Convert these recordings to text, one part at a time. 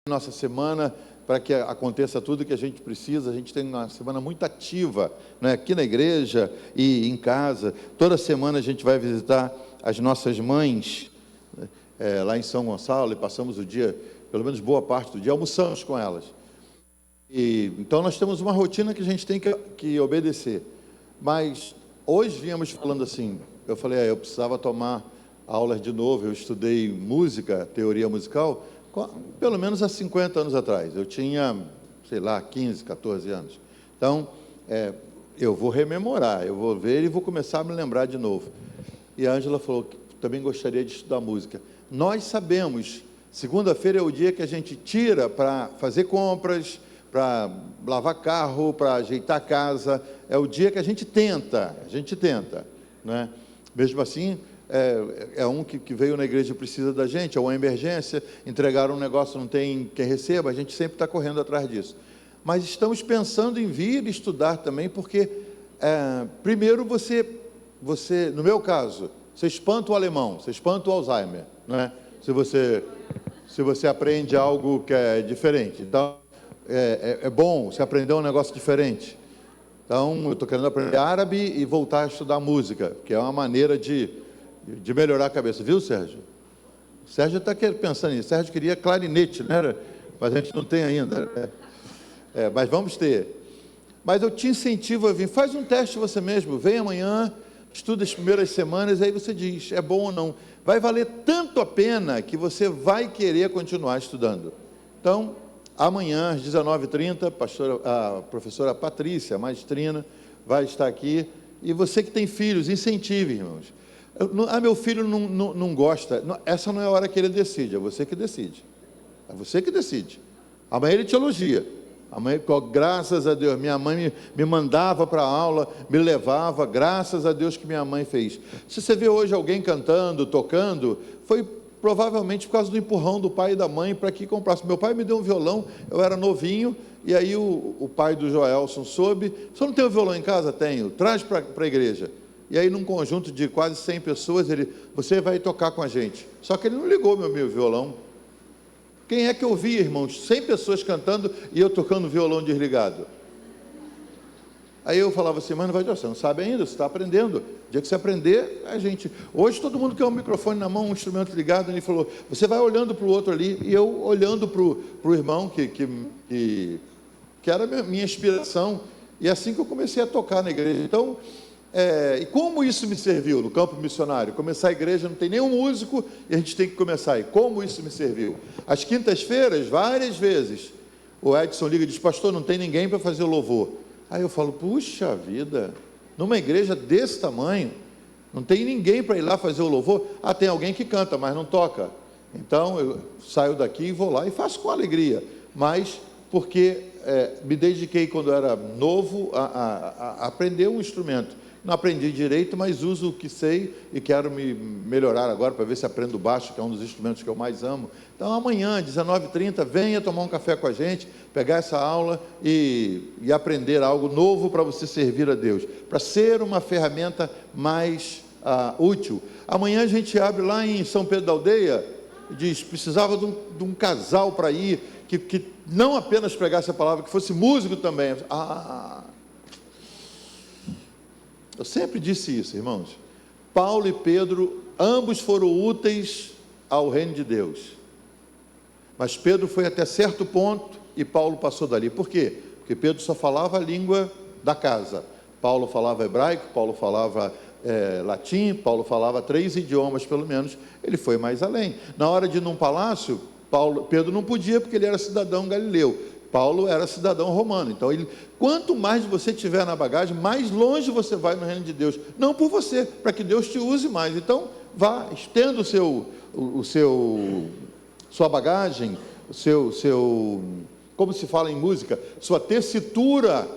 nossa semana para que aconteça tudo que a gente precisa. A gente tem uma semana muito ativa, né? Aqui na igreja e em casa. Toda semana a gente vai visitar as nossas mães, lá em São Gonçalo, e passamos o dia, pelo menos boa parte do dia, almoçamos com elas. Então nós temos uma rotina que a gente tem que obedecer. Mas hoje viemos falando assim, eu falei, eu precisava tomar aulas de novo. Eu estudei música, teoria musical, pelo menos há 50 anos atrás. Eu tinha, sei lá, 15, 14 anos. Então, eu vou rememorar, eu vou ver e vou começar a me lembrar de novo. E a Ângela falou que também gostaria de estudar música. Nós sabemos, segunda-feira é o dia que a gente tira para fazer compras, para lavar carro, para ajeitar a casa. É o dia que a gente tenta, né? Mesmo assim, um que veio na igreja e precisa da gente, é uma emergência, entregar um negócio, não tem quem receba, a gente sempre está correndo atrás disso. Mas estamos pensando em vir estudar também, porque, primeiro, você, no meu caso, você espanta o alemão, você espanta o Alzheimer, né? Se você aprende algo que é diferente. Então, é bom você aprender um negócio diferente. Então, eu estou querendo aprender árabe e voltar a estudar música, que é uma maneira de melhorar a cabeça, viu, Sérgio? O Sérgio está pensando nisso. Sérgio queria clarinete, né? Mas a gente não tem ainda. Mas vamos ter. Mas eu te incentivo a vir. Faz um teste você mesmo. Vem amanhã, estuda as primeiras semanas, aí você diz, é bom ou não. Vai valer tanto a pena que você vai querer continuar estudando. Então, amanhã, às 19h30, a professora Patrícia, a maestrina, vai estar aqui. E você que tem filhos, incentive, irmãos. Meu filho não gosta. Essa não é a hora que ele decide, é você que decide. É você que decide. Amanhã ele te elogia. Amanhã, graças a Deus, minha mãe me mandava para a aula, me levava, graças a Deus que minha mãe fez. Se você vê hoje alguém cantando, tocando, foi provavelmente por causa do empurrão do pai e da mãe para que comprasse. Meu pai me deu um violão, eu era novinho, e aí o pai do Joelson soube, você não tem um violão em casa? Tenho, traz para a igreja. E aí, num conjunto de quase 100 pessoas, você vai tocar com a gente. Só que ele não ligou meu violão. Quem é que eu vi, irmãos? 100 pessoas cantando e eu tocando violão desligado. Aí eu falava assim, mas você não sabe ainda, você está aprendendo. O dia que você aprender, a gente... Hoje todo mundo quer um microfone na mão, um instrumento ligado. Ele falou, você vai olhando para o outro ali, e eu olhando para o irmão, que era a minha inspiração. E assim que eu comecei a tocar na igreja. Então... e como isso me serviu no campo missionário? Começar a igreja, não tem nenhum músico e a gente tem que começar. E como isso me serviu? Às quintas-feiras, várias vezes, o Edson liga e diz, pastor, não tem ninguém para fazer o louvor. Aí eu falo, puxa vida, numa igreja desse tamanho, não tem ninguém para ir lá fazer o louvor. Tem alguém que canta, mas não toca. Então eu saio daqui e vou lá e faço com alegria. Mas porque me dediquei quando eu era novo a aprender um instrumento. Não aprendi direito, mas uso o que sei e quero me melhorar agora para ver se aprendo baixo, que é um dos instrumentos que eu mais amo. Então, amanhã, 19h30, venha tomar um café com a gente, pegar essa aula e aprender algo novo para você servir a Deus, para ser uma ferramenta mais útil. Amanhã a gente abre lá em São Pedro da Aldeia e diz, precisava de um casal para ir, que não apenas pregasse a palavra, que fosse músico também. Eu sempre disse isso, irmãos. Paulo e Pedro, ambos foram úteis ao reino de Deus. Mas Pedro foi até certo ponto e Paulo passou dali. Por quê? Porque Pedro só falava a língua da casa. Paulo falava hebraico, Paulo falava latim, Paulo falava 3 idiomas pelo menos. Ele foi mais além. Na hora de ir num palácio, Pedro não podia porque ele era cidadão galileu. Paulo era cidadão romano. Então, quanto mais você tiver na bagagem, mais longe você vai no reino de Deus. Não por você, para que Deus te use mais. Então, vá, estenda sua bagagem, como se fala em música, sua tessitura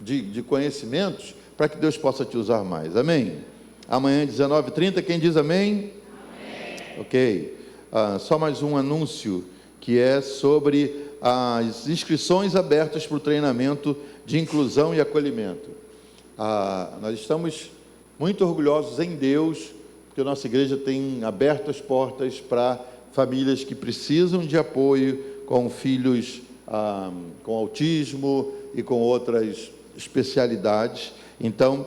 de conhecimentos, para que Deus possa te usar mais. Amém? Amanhã, 19h30, quem diz amém? Amém. Ok. Só mais um anúncio, que é sobre as inscrições abertas para o treinamento de inclusão e acolhimento. Nós estamos muito orgulhosos em Deus, porque a nossa igreja tem aberto as portas para famílias que precisam de apoio, com filhos com autismo e com outras especialidades. Então,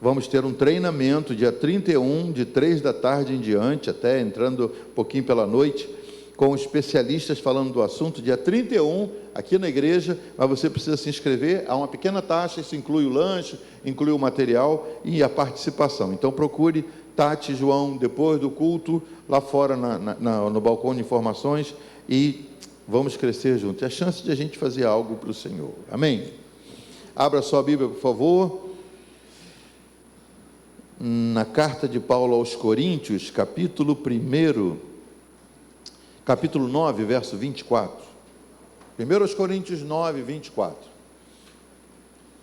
vamos ter um treinamento dia 31, de 3 da tarde em diante, até entrando um pouquinho pela noite, com especialistas falando do assunto, dia 31, aqui na igreja, mas você precisa se inscrever, há uma pequena taxa, isso inclui o lanche, inclui o material e a participação. Então procure Tati e João depois do culto, lá fora no balcão de informações, e vamos crescer juntos. É a chance de a gente fazer algo para o Senhor. Amém? Abra sua Bíblia, por favor. Na carta de Paulo aos Coríntios, capítulo 9, verso 24. 1 aos Coríntios 9, 24.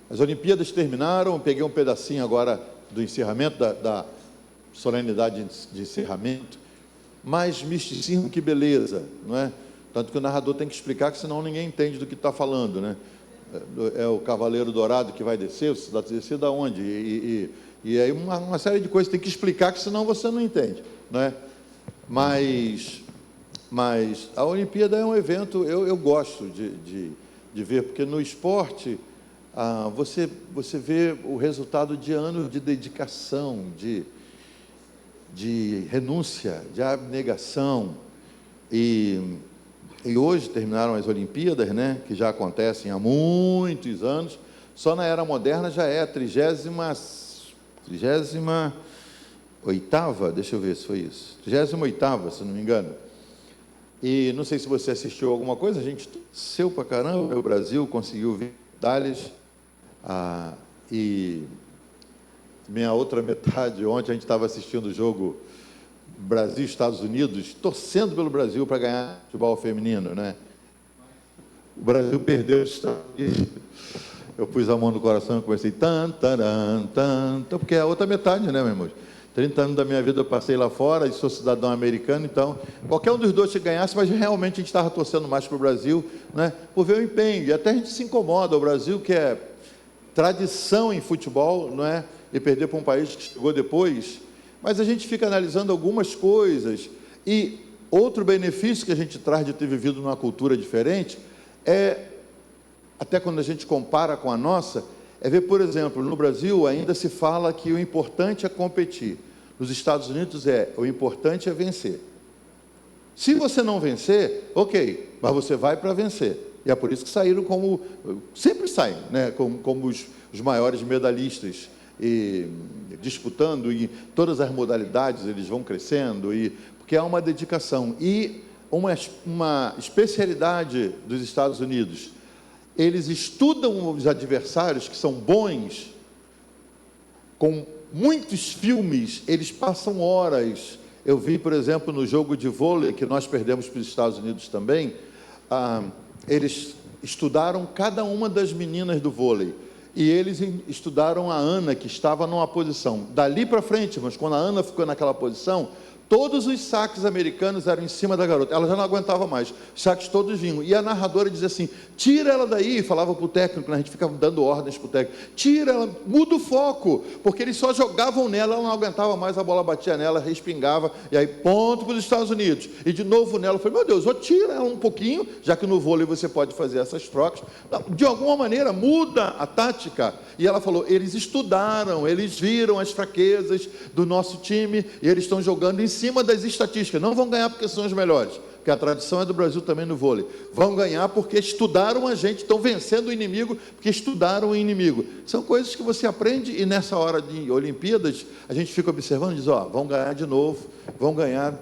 As Olimpíadas terminaram, eu peguei um pedacinho agora do encerramento, da solenidade de encerramento, mas misticismo, que beleza, não é? Tanto que o narrador tem que explicar, que senão ninguém entende do que está falando, né? É o cavaleiro dourado que vai descer, você vai descer da onde? E aí uma série de coisas tem que explicar, que senão você não entende, não é? Mas a Olimpíada é um evento, eu gosto de ver, porque no esporte você vê o resultado de anos de dedicação, de renúncia, de abnegação, e hoje terminaram as Olimpíadas, né, que já acontecem há muitos anos. Só na era moderna já é a 38ª, deixa eu ver se foi isso, 38ª, se não me engano. E não sei se você assistiu alguma coisa, a gente torceu pra caramba, o Brasil conseguiu medalhas, e minha outra metade, ontem a gente estava assistindo o jogo Brasil-Estados Unidos, torcendo pelo Brasil para ganhar futebol feminino, né? O Brasil perdeu os Estados Unidos. Eu pus a mão no coração e comecei, porque é a outra metade, né, meu irmão? 30 anos da minha vida eu passei lá fora e sou cidadão americano, então qualquer um dos dois que ganhasse, mas realmente a gente estava torcendo mais para o Brasil, né, por ver o empenho, e até a gente se incomoda, o Brasil, que é tradição em futebol, não é? E perder para um país que chegou depois, mas a gente fica analisando algumas coisas, e outro benefício que a gente traz de ter vivido numa cultura diferente, até quando a gente compara com a nossa, é ver, por exemplo, no Brasil ainda se fala que o importante é competir. Nos Estados Unidos o importante é vencer. Se você não vencer, ok, mas você vai para vencer. E é por isso que saíram sempre saem, né, como os maiores medalhistas, e disputando em todas as modalidades, eles vão crescendo, porque há uma dedicação. E uma especialidade dos Estados Unidos, eles estudam os adversários que são bons, com muitos filmes, eles passam horas. Eu vi, por exemplo, no jogo de vôlei, que nós perdemos para os Estados Unidos também, eles estudaram cada uma das meninas do vôlei, e eles estudaram a Ana, que estava numa posição. Dali para frente, mas quando a Ana ficou naquela posição, todos os saques americanos eram em cima da garota. Ela já não aguentava mais. Os saques todos vinham. E a narradora dizia assim, tira ela daí, falava para o técnico, né? A gente ficava dando ordens para o técnico, tira ela, muda o foco, porque eles só jogavam nela, ela não aguentava mais, a bola batia nela, respingava, e aí ponto para os Estados Unidos. E de novo nela, eu falei, meu Deus, tira ela um pouquinho, já que no vôlei você pode fazer essas trocas. De alguma maneira, muda a tática. E ela falou, eles estudaram, eles viram as fraquezas do nosso time, e eles estão jogando em cima das estatísticas. Não vão ganhar porque são os melhores, porque a tradição é do Brasil também no vôlei. Vão ganhar porque estudaram a gente, estão vencendo o inimigo porque estudaram o inimigo. São coisas que você aprende, e nessa hora de Olimpíadas a gente fica observando e diz, vão ganhar de novo, vão ganhar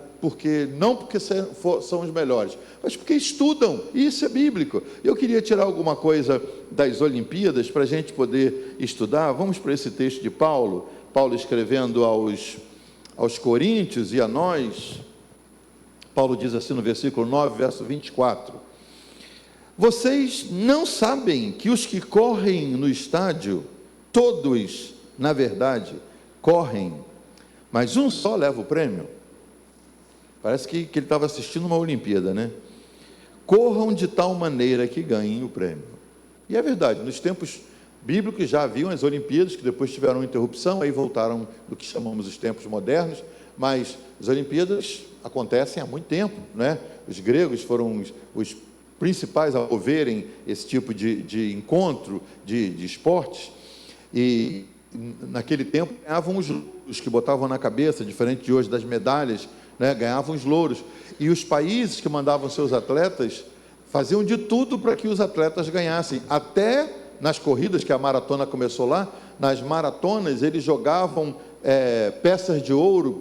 não porque são os melhores, mas porque estudam, e isso é bíblico. Eu queria tirar alguma coisa das Olimpíadas para a gente poder estudar. Vamos para esse texto de Paulo escrevendo aos Coríntios e a nós. Paulo diz assim no versículo 9, verso 24, vocês não sabem que os que correm no estádio, todos, na verdade, correm, mas um só leva o prêmio? Parece que ele estava assistindo uma Olimpíada, né? Corram de tal maneira que ganhem o prêmio. E é verdade, nos tempos bíblicos já haviam as Olimpíadas, que depois tiveram uma interrupção, aí voltaram do que chamamos os tempos modernos, mas as Olimpíadas acontecem há muito tempo, né? Os gregos foram os principais a promoverem esse tipo de encontro, de esportes, e naquele tempo ganhavam os louros que botavam na cabeça, diferente de hoje das medalhas, né? Ganhavam os louros, e os países que mandavam seus atletas faziam de tudo para que os atletas ganhassem, até nas corridas, que a maratona começou lá, nas maratonas eles jogavam peças de ouro,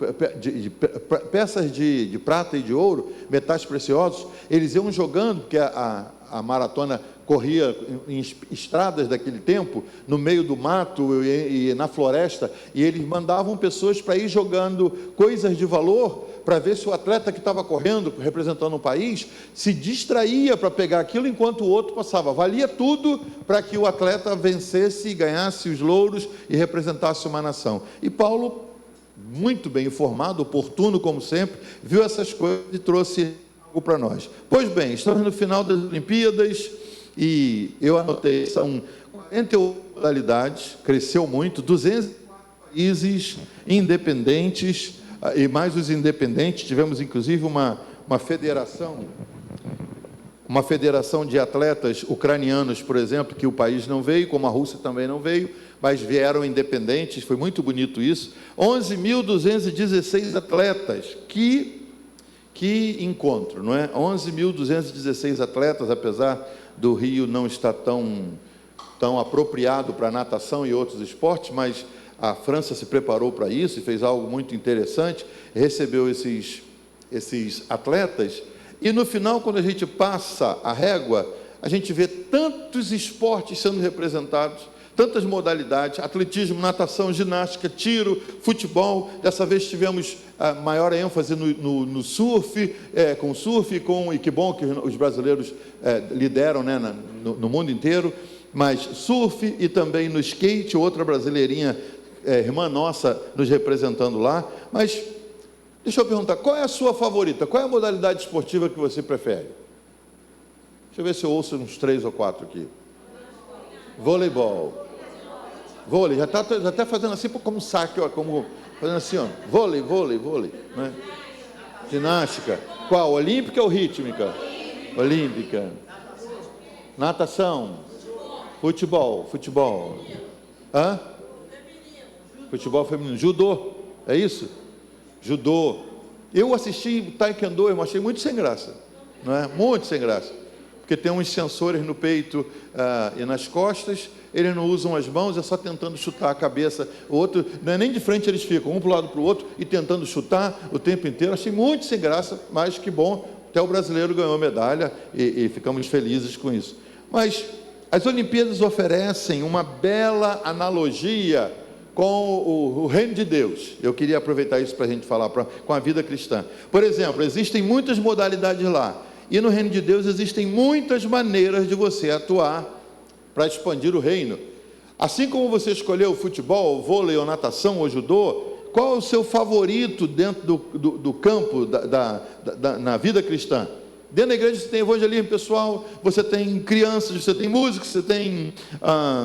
peças de prata e de ouro, metais preciosos, eles iam jogando, porque a maratona corria em estradas daquele tempo, no meio do mato e na floresta, e eles mandavam pessoas para ir jogando coisas de valor, para ver se o atleta que estava correndo, representando um país, se distraía para pegar aquilo enquanto o outro passava. Valia tudo para que o atleta vencesse e ganhasse os louros e representasse uma nação. E Paulo, muito bem informado, oportuno como sempre, viu essas coisas e trouxe algo para nós. Pois bem, estamos no final das Olimpíadas e eu anotei, são 48 modalidades, cresceu muito, 204 países independentes, e mais os independentes, tivemos inclusive uma federação de atletas ucranianos, por exemplo, que o país não veio, como a Rússia também não veio, mas vieram independentes, foi muito bonito isso. 11.216 atletas, que encontro, não é? 11.216 atletas, apesar do Rio não estar tão apropriado para natação e outros esportes, mas a França se preparou para isso e fez algo muito interessante, recebeu esses atletas, e no final, quando a gente passa a régua, a gente vê tantos esportes sendo representados, tantas modalidades: atletismo, natação, ginástica, tiro, futebol. Dessa vez tivemos a maior ênfase no surf, com surf, e que bom que os brasileiros lideram, né, no mundo inteiro, mas surf, e também no skate, outra brasileirinha, irmã nossa, nos representando lá. Mas deixa eu perguntar, qual é a sua favorita? Qual é a modalidade esportiva que você prefere? Deixa eu ver se eu ouço uns 3 ou 4 aqui. Voleibol. Vôlei, já está fazendo assim como saque, ó, como fazendo assim, ó. Vôlei, né? Ginástica. Qual? Olímpica ou rítmica? Olímpica. Natação. Futebol. Hã? Futebol feminino. Judô, é isso? Judô. Eu assisti taekwondo, eu achei muito sem graça, não é? Muito sem graça, porque tem uns sensores no peito e nas costas, eles não usam as mãos, é só tentando chutar a cabeça. O outro, não é nem de frente, eles ficam um para o lado para o outro e tentando chutar o tempo inteiro. Achei muito sem graça, mas que bom, até o brasileiro ganhou medalha e ficamos felizes com isso. Mas as Olimpíadas oferecem uma bela analogia com o reino de Deus. Eu queria aproveitar isso para a gente falar com a vida cristã. Por exemplo, existem muitas modalidades lá, e no reino de Deus existem muitas maneiras de você atuar para expandir o reino. Assim como você escolheu o futebol, o vôlei, ou natação, ou judô, qual é o seu favorito dentro do campo na vida cristã? Dentro da igreja você tem evangelismo pessoal, você tem crianças, você tem música, você tem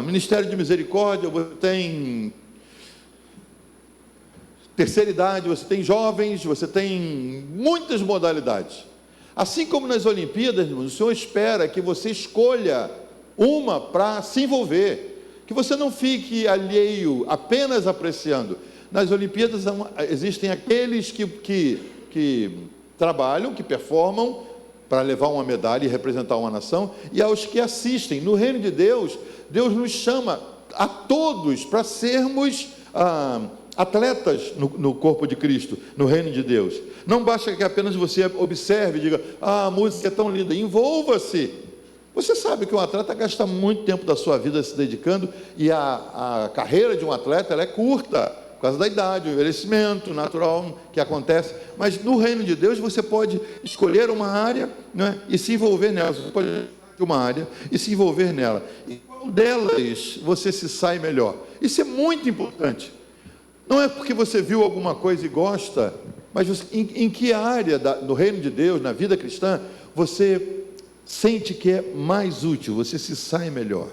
ministério de misericórdia, você tem terceira idade, você tem jovens, você tem muitas modalidades. Assim como nas Olimpíadas, o Senhor espera que você escolha uma para se envolver, que você não fique alheio, apenas apreciando. Nas Olimpíadas existem aqueles que trabalham, que performam para levar uma medalha e representar uma nação, e aos que assistem. No reino de Deus, Deus nos chama a todos para sermos atletas no corpo de Cristo, no reino de Deus. Não basta que apenas você observe e diga: a música é tão linda. Envolva-se. Você sabe que um atleta gasta muito tempo da sua vida se dedicando, e a carreira de um atleta ela é curta, por causa da idade, o envelhecimento natural que acontece. Mas no reino de Deus você pode escolher uma área, né, e se envolver nela. Você pode escolher uma área e se envolver nela. E qual delas você se sai melhor? Isso é muito importante. Não é porque você viu alguma coisa e gosta, mas em que área do reino de Deus, na vida cristã, você sente que é mais útil, você se sai melhor.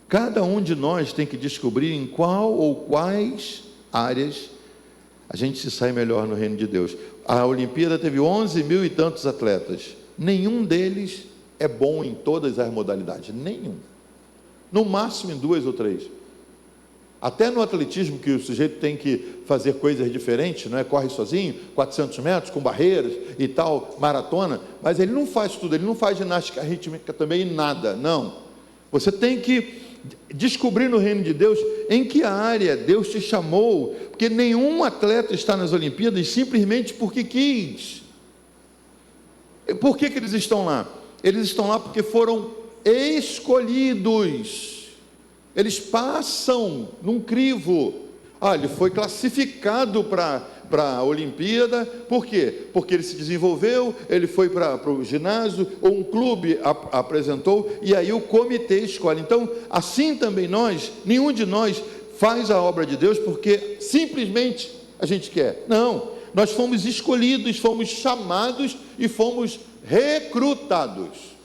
Cada um de nós tem que descobrir em qual ou quais áreas a gente se sai melhor no reino de Deus. A Olimpíada teve 11 mil e tantos atletas, nenhum deles é bom em todas as modalidades? Nenhum. No máximo em 2 ou 3. Até no atletismo, que o sujeito tem que fazer coisas diferentes, não é? Corre sozinho, 400 metros, com barreiras e tal, maratona, mas ele não faz tudo, ele não faz ginástica rítmica também, nada, não. Você tem que descobrir no reino de Deus em que área Deus te chamou, porque nenhum atleta está nas Olimpíadas simplesmente porque quis. Por que eles estão lá? Eles estão lá porque foram escolhidos. Eles passam num crivo. Ele foi classificado para a Olimpíada. Por quê? Porque ele se desenvolveu, ele foi para o ginásio, ou um clube apresentou, e aí o comitê escolhe. Então, assim também nós, nenhum de nós faz a obra de Deus porque simplesmente a gente quer. Não, nós fomos escolhidos, fomos chamados e fomos recrutados.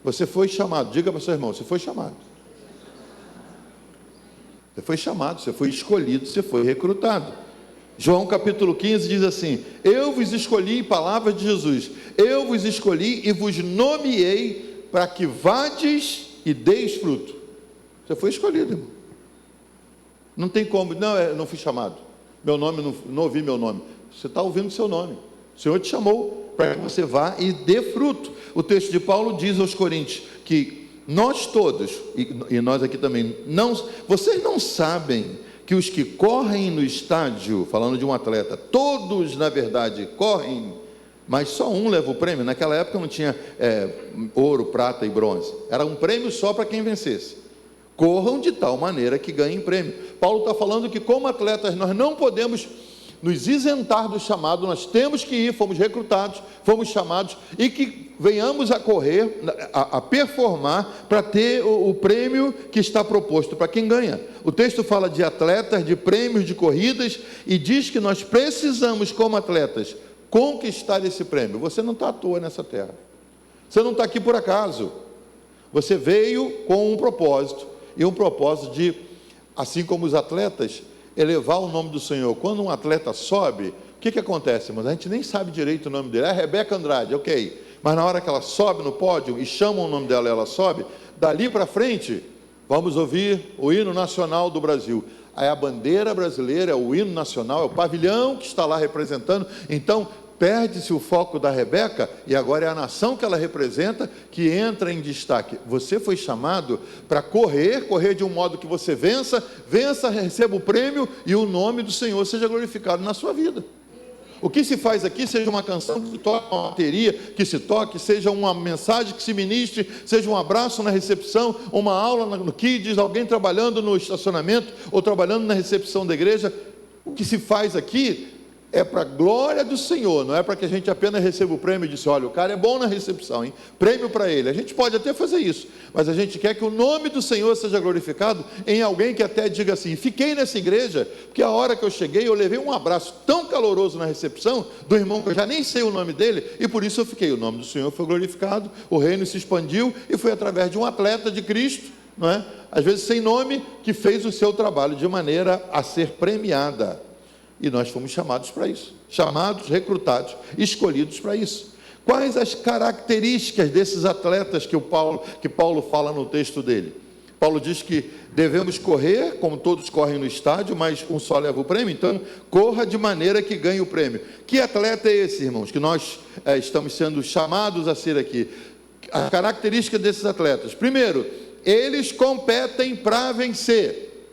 Você foi chamado, diga para o seu irmão, você foi chamado. Você foi chamado, você foi escolhido, você foi recrutado. João capítulo 15 diz assim: eu vos escolhi, palavras de Jesus, eu vos escolhi e vos nomeei para que vades e deis fruto. Você foi escolhido, irmão. Não tem como, eu não fui chamado, meu nome, não ouvi meu nome. Você está ouvindo o seu nome, o Senhor te chamou para que você vá e dê fruto. O texto de Paulo diz aos Coríntios que nós todos, e nós aqui também, vocês não sabem que os que correm no estádio, falando de um atleta, todos na verdade correm, mas só um leva o prêmio. Naquela época não tinha ouro, prata e bronze, era um prêmio só para quem vencesse. Corram de tal maneira que ganhem prêmio. Paulo está falando que como atletas nós não podemos nos isentar do chamado, nós temos que ir, fomos recrutados, fomos chamados, e que venhamos a correr, a performar, para ter o prêmio que está proposto para quem ganha. O texto fala de atletas, de prêmios, de corridas, e diz que nós precisamos, como atletas, conquistar esse prêmio. Você não está à toa nessa terra, você não está aqui por acaso, você veio com um propósito, e um propósito de, assim como os atletas, elevar o nome do Senhor. Quando um atleta sobe, o que acontece, irmãos? A gente nem sabe direito o nome dele. É Rebeca Andrade, ok, mas na hora que ela sobe no pódio e chamam o nome dela, ela sobe, dali para frente vamos ouvir o hino nacional do Brasil. Aí a bandeira brasileira é o hino nacional, é o pavilhão que está lá representando. Então perde-se o foco da Rebeca, e agora é a nação que ela representa que entra em destaque. Você foi chamado para correr de um modo que você vença, receba o prêmio e o nome do Senhor seja glorificado na sua vida. O que se faz aqui, seja uma canção que se toque, uma bateria que se toque, seja uma mensagem que se ministre, seja um abraço na recepção, uma aula no Kids, alguém trabalhando no estacionamento ou trabalhando na recepção da igreja. O que se faz aqui é para a glória do Senhor, não é para que a gente apenas receba o prêmio e diz: olha, o cara é bom na recepção, hein? Prêmio para ele. A gente pode até fazer isso, mas a gente quer que o nome do Senhor seja glorificado em alguém que até diga assim: fiquei nessa igreja, porque a hora que eu cheguei, eu levei um abraço tão caloroso na recepção, do irmão que eu já nem sei o nome dele, e por isso eu fiquei. O nome do Senhor foi glorificado, o reino se expandiu, e foi através de um atleta de Cristo, não é? Às vezes sem nome, que fez o seu trabalho de maneira a ser premiada. E nós fomos chamados para isso, chamados, recrutados, escolhidos para isso. Quais as características desses atletas que Paulo fala no texto dele? Paulo diz que devemos correr, como todos correm no estádio, mas um só leva o prêmio, então corra de maneira que ganhe o prêmio. Que atleta é esse, irmãos, que nós estamos sendo chamados a ser aqui? A característica desses atletas: primeiro, eles competem para vencer,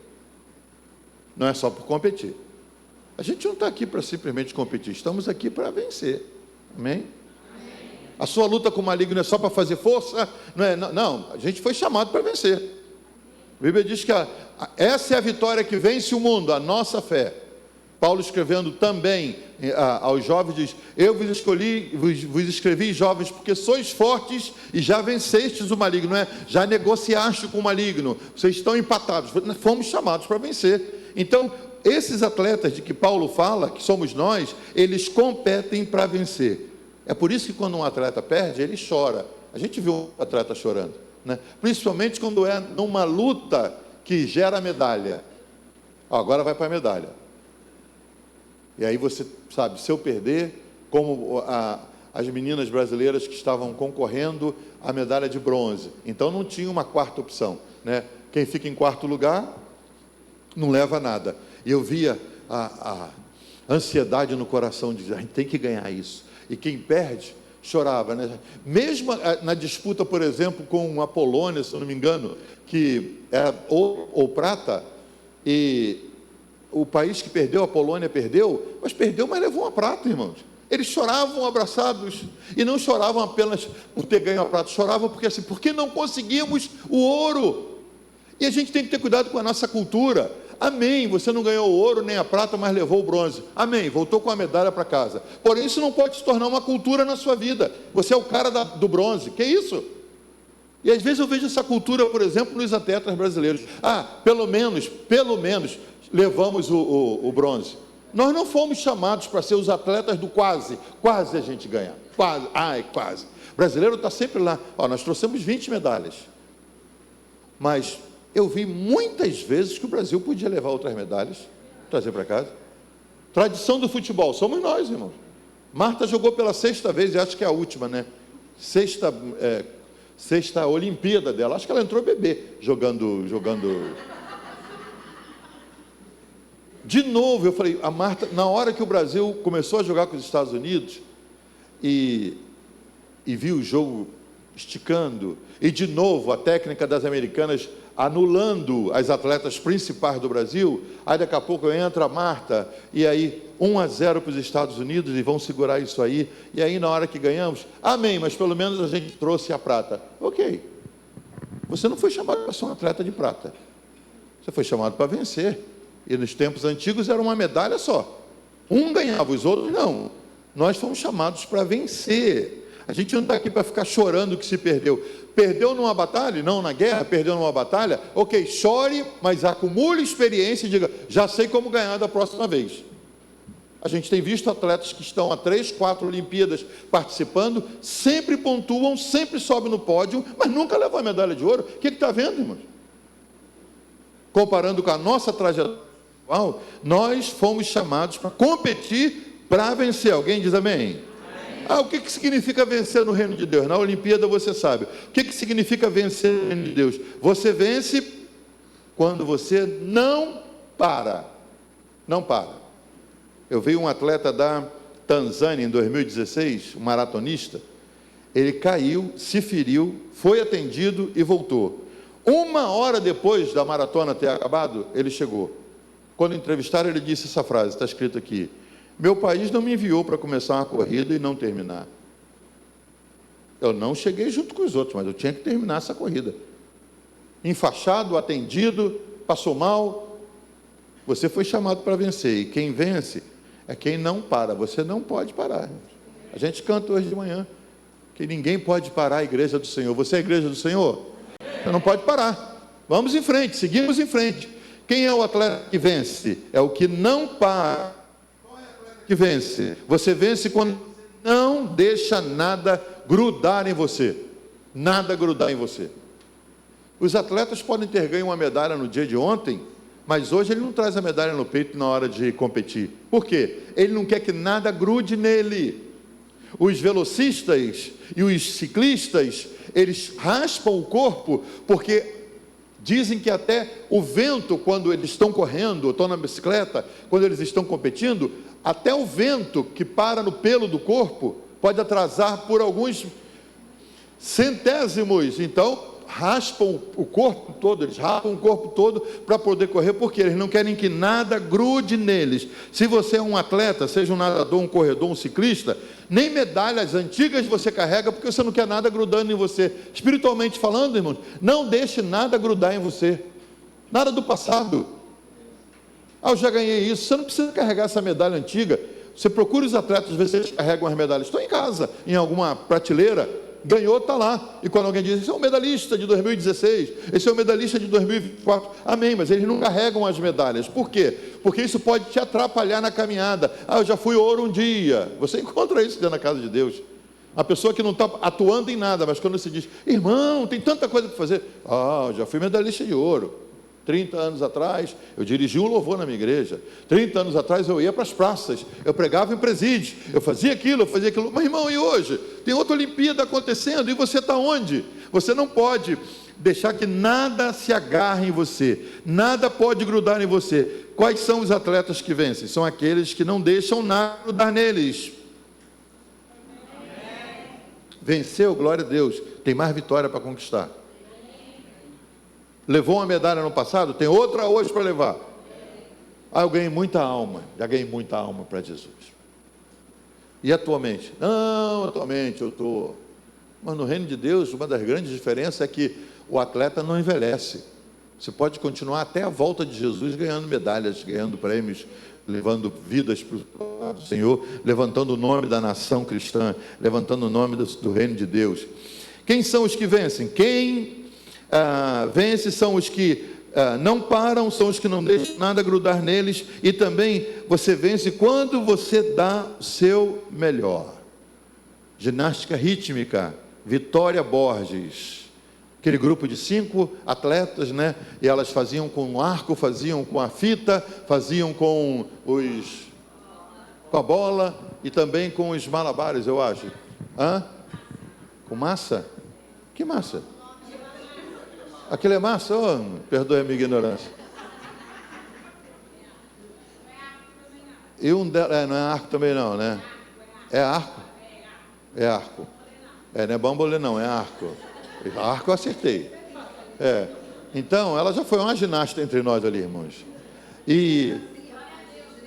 não é só por competir. A gente não está aqui para simplesmente competir, estamos aqui para vencer, amém? A sua luta com o maligno é só para fazer força? Não, a gente foi chamado para vencer. A Bíblia diz que essa é a vitória que vence o mundo, a nossa fé. Paulo escrevendo também aos jovens diz: eu vos escolhi, vos escrevi, jovens, porque sois fortes e já vencestes o maligno, não é? Já negociaste com o maligno, vocês estão empatados, fomos chamados para vencer. Então, esses atletas de que Paulo fala, que somos nós, eles competem para vencer. É por isso que quando um atleta perde, ele chora. A gente viu um atleta chorando, né? Principalmente quando é numa luta que gera medalha. Agora vai para a medalha. E aí você sabe, se eu perder, como as meninas brasileiras que estavam concorrendo à medalha de bronze. Então não tinha uma quarta opção, né? Quem fica em quarto lugar não leva nada. E eu via a ansiedade no coração de dizer, a gente tem que ganhar isso. E quem perde, chorava, né? Mesmo na disputa, por exemplo, com a Polônia, se eu não me engano, que era ou prata, e o país que perdeu, a Polônia perdeu, mas levou uma prata, irmãos. Eles choravam abraçados, e não choravam apenas por ter ganho a prata, choravam porque assim, porque não conseguimos o ouro. E a gente tem que ter cuidado com a nossa cultura. Amém, você não ganhou o ouro nem a prata, mas levou o bronze. Amém, voltou com a medalha para casa. Porém, isso não pode se tornar uma cultura na sua vida. Você é o cara do bronze, que isso? E às vezes eu vejo essa cultura, por exemplo, nos atletas brasileiros. Pelo menos, levamos o bronze. Nós não fomos chamados para ser os atletas do quase a gente ganhar. Quase. O brasileiro está sempre lá. Nós trouxemos 20 medalhas. Mas eu vi muitas vezes que o Brasil podia levar outras medalhas, trazer para casa. Tradição do futebol, somos nós, irmãos. Marta jogou pela 6ª vez, e acho que é a última, né? Sexta Olimpíada dela, acho que ela entrou bebê, jogando. De novo, eu falei, a Marta, na hora que o Brasil começou a jogar com os Estados Unidos, e viu o jogo esticando, e de novo a técnica das americanas anulando as atletas principais do Brasil, aí daqui a pouco entra a Marta, e aí 1-0 para os Estados Unidos, e vão segurar isso aí, e aí na hora que ganhamos, amém, mas pelo menos a gente trouxe a prata. Ok, você não foi chamado para ser um atleta de prata, você foi chamado para vencer, e nos tempos antigos era uma medalha só, um ganhava, os outros não. Nós fomos chamados para vencer. A gente não está aqui para ficar chorando que se perdeu. Perdeu numa batalha? Não, na guerra, perdeu numa batalha? Ok, chore, mas acumule experiência e diga, já sei como ganhar da próxima vez. A gente tem visto atletas que estão há 3, 4 Olimpíadas participando, sempre pontuam, sempre sobem no pódio, mas nunca levam a medalha de ouro. O que está vendo, irmãos? Comparando com a nossa trajetória, nós fomos chamados para competir, para vencer. Alguém diz amém? O que significa vencer no reino de Deus? Na Olimpíada você sabe. O que significa vencer no reino de Deus? Você vence quando você não para. Não para. Eu vi um atleta da Tanzânia em 2016, um maratonista. Ele caiu, se feriu, foi atendido e voltou. 1 hora depois da maratona ter acabado, ele chegou. Quando entrevistaram, ele disse essa frase, está escrito aqui: meu país não me enviou para começar uma corrida e não terminar. Eu não cheguei junto com os outros, mas eu tinha que terminar essa corrida. Enfaixado, atendido, passou mal. Você foi chamado para vencer. E quem vence é quem não para. Você não pode parar. A gente canta hoje de manhã que ninguém pode parar a igreja do Senhor. Você é a igreja do Senhor? Você não pode parar. Vamos em frente, seguimos em frente. Quem é o atleta que vence? É o que não para. Que vence. Você vence quando não deixa nada grudar em você. Nada grudar em você. Os atletas podem ter ganho uma medalha no dia de ontem, mas hoje ele não traz a medalha no peito na hora de competir. Por quê? Ele não quer que nada grude nele. Os velocistas e os ciclistas, eles raspam o corpo porque dizem que até o vento, quando eles estão correndo, ou estão na bicicleta, quando eles estão competindo, até o vento que para no pelo do corpo pode atrasar por alguns centésimos. Então, raspam o corpo todo, eles raspam o corpo todo para poder correr, porque eles não querem que nada grude neles. Se você é um atleta, seja um nadador, um corredor, um ciclista, nem medalhas antigas você carrega, porque você não quer nada grudando em você. Espiritualmente falando, irmãos, não deixe nada grudar em você. Nada do passado. Eu já ganhei isso. Você não precisa carregar essa medalha antiga. Você procura os atletas, vê se eles carregam as medalhas. Estou em casa, em alguma prateleira, ganhou, está lá. E quando alguém diz, esse é um medalhista de 2016, esse é um medalhista de 2024, amém, mas eles não carregam as medalhas. Por quê? Porque isso pode te atrapalhar na caminhada. Eu já fui ouro um dia. Você encontra isso dentro da casa de Deus. A pessoa que não está atuando em nada, mas quando se diz, irmão, tem tanta coisa para fazer. Já fui medalhista de ouro. 30 anos atrás, eu dirigi um louvor na minha igreja. 30 anos atrás, eu ia para as praças, eu pregava em presídio, eu fazia aquilo. Mas, irmão, e hoje? Tem outra Olimpíada acontecendo, e você está onde? Você não pode deixar que nada se agarre em você, nada pode grudar em você. Quais são os atletas que vencem? São aqueles que não deixam nada grudar neles. Venceu, glória a Deus, tem mais vitória para conquistar. Levou uma medalha no passado, tem outra hoje para levar. Eu ganhei muita alma, já ganhei muita alma para Jesus. E atualmente? Não, atualmente eu estou... Mas no reino de Deus, uma das grandes diferenças é que o atleta não envelhece. Você pode continuar até a volta de Jesus ganhando medalhas, ganhando prêmios, levando vidas para o Senhor, levantando o nome da nação cristã, levantando o nome do reino de Deus. Quem são os que vencem? Quem vence são os que não param, são os que não deixam nada grudar neles, e também você vence quando você dá o seu melhor. Ginástica rítmica, Vitória Borges, aquele grupo de 5 atletas, né? E elas faziam com o arco, faziam com a fita, faziam com a bola e também com os malabares, eu acho. Com massa? Que massa? Aquilo é massa? Perdoe a minha ignorância. E não é arco também não, né? É arco? É arco. Não é bambolê não, é arco. Arco eu acertei. Então, ela já foi uma ginasta entre nós ali, irmãos. E